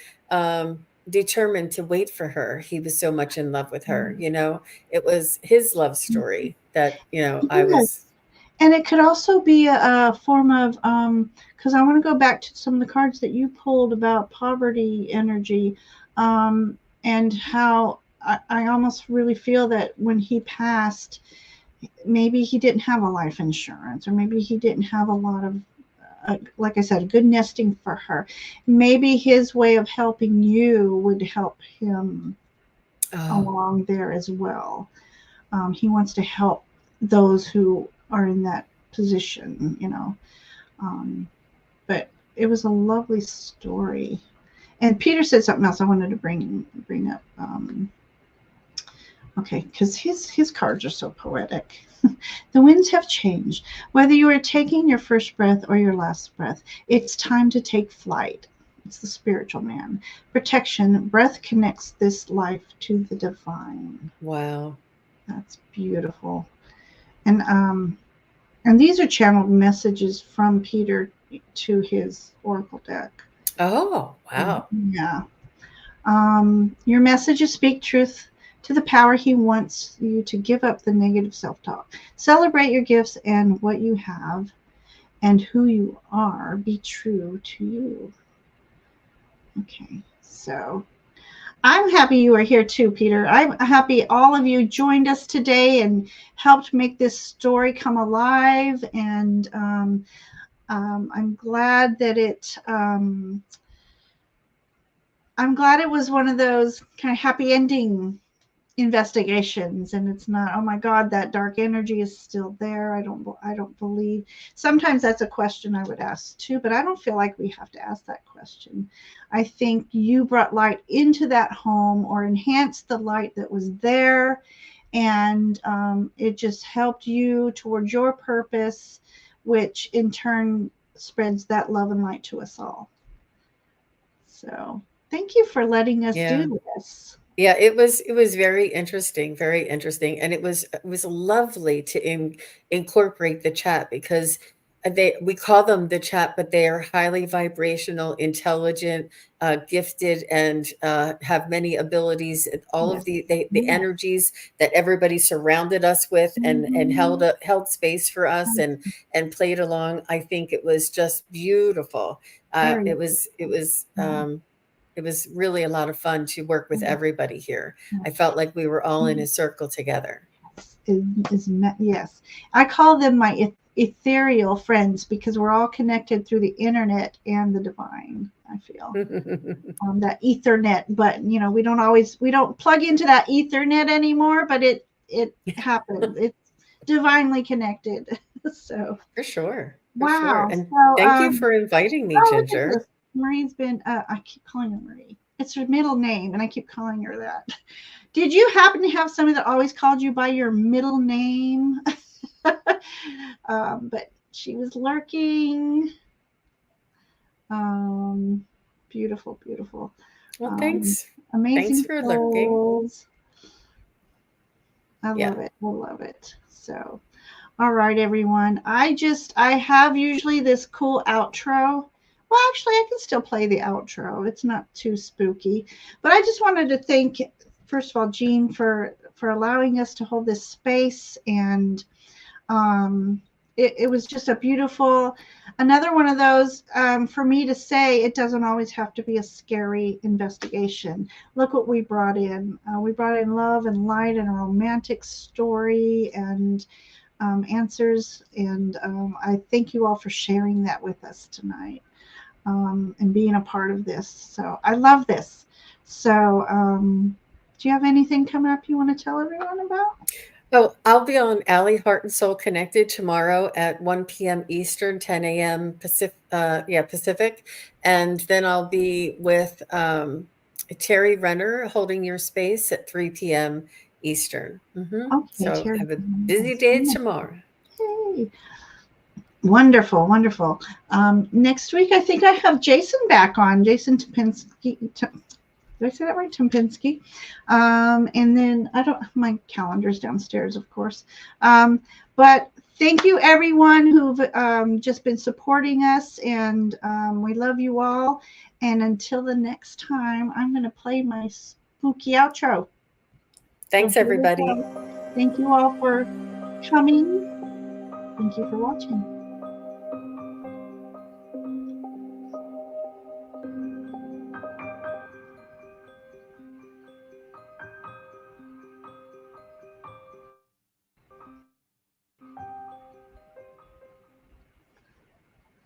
determined to wait for her. He was so much in love with her. It was his love story that, I Yes. was. And it could also be a form of, because I want to go back to some of the cards that you pulled about poverty energy, and how I almost really feel that when he passed, maybe he didn't have a life insurance, or maybe he didn't have a lot of, like I said, good nesting for her. Maybe his way of helping you would help him Oh, along there as well. He wants to help those who are in that position. Um, but it was a lovely story. And Peter said something else I wanted to bring up. Okay, because his cards are so poetic. The winds have changed. Whether you are taking your first breath or your last breath, it's time to take flight. It's the spiritual man. Protection. Breath connects this life to the divine. wow. That's beautiful. And these are channeled messages from Peter to his oracle deck. Oh, wow. Yeah. Your messages speak truth to the power he wants you to give up the negative self talk. Celebrate your gifts and what you have and who you are. Be true to you. Okay. So I'm happy you are here too, Peter. I'm happy all of you joined us today and helped make this story come alive. And I'm glad that I'm glad it was one of those kind of happy ending investigations, and it's not, oh my god, that dark energy is still there. I don't believe. Sometimes that's a question I would ask too, but I don't feel like we have to ask that question. I think you brought light into that home, or enhanced the light that was there, and it just helped you towards your purpose, which in turn spreads that love and light to us all. So thank you for letting us Yeah. do this. Yeah, it was very interesting, and it was lovely to incorporate the chat, because we call them the chat, but they are highly vibrational, intelligent, gifted, and have many abilities. All of the energies that everybody surrounded us with, and held space for us, and played along. I think it was just beautiful. It was really a lot of fun to work with everybody here. I felt like we were all in a circle together. Yes, I call them my ethereal friends because we're all connected through the internet and the divine. I feel that Ethernet, but we don't plug into that Ethernet anymore. But it happened. It's divinely connected. So For sure. wow. And so, thank you for inviting me, Ginger. Marie's been. I keep calling her Marie. It's her middle name, and I keep calling her that. Did you happen to have somebody that always called you by your middle name? But she was lurking. Beautiful, beautiful. Well, thanks. Amazing. Thanks for lurking. I love it. I love it. So, all right, everyone. I have usually this cool outro. Well, actually, I can still play the outro. It's not too spooky. But I just wanted to thank, first of all, Jean for allowing us to hold this space. And it was just a beautiful, another one of those, for me to say, it doesn't always have to be a scary investigation. Look what we brought in. We brought in love and light and a romantic story and answers. And I thank you all for sharing that with us tonight. And being a part of this. So I love this. So do you have anything coming up you want to tell everyone about? Oh, I'll be on Allie Heart and Soul Connected tomorrow at 1 p.m. Eastern, 10 a.m. Pacific. And then I'll be with Terry Renner holding your space at 3 p.m. Eastern. Okay, so Terry, have a busy day tomorrow. Hey. Wonderful, wonderful. Next week, I think I have Jason back on, Jason Topinski. Did I say that right? Topinski. And then my calendar's downstairs, of course. But thank you, everyone who've just been supporting us, and we love you all. And until the next time, I'm going to play my spooky outro. Thanks, everybody. Thank you all for coming. Thank you for watching.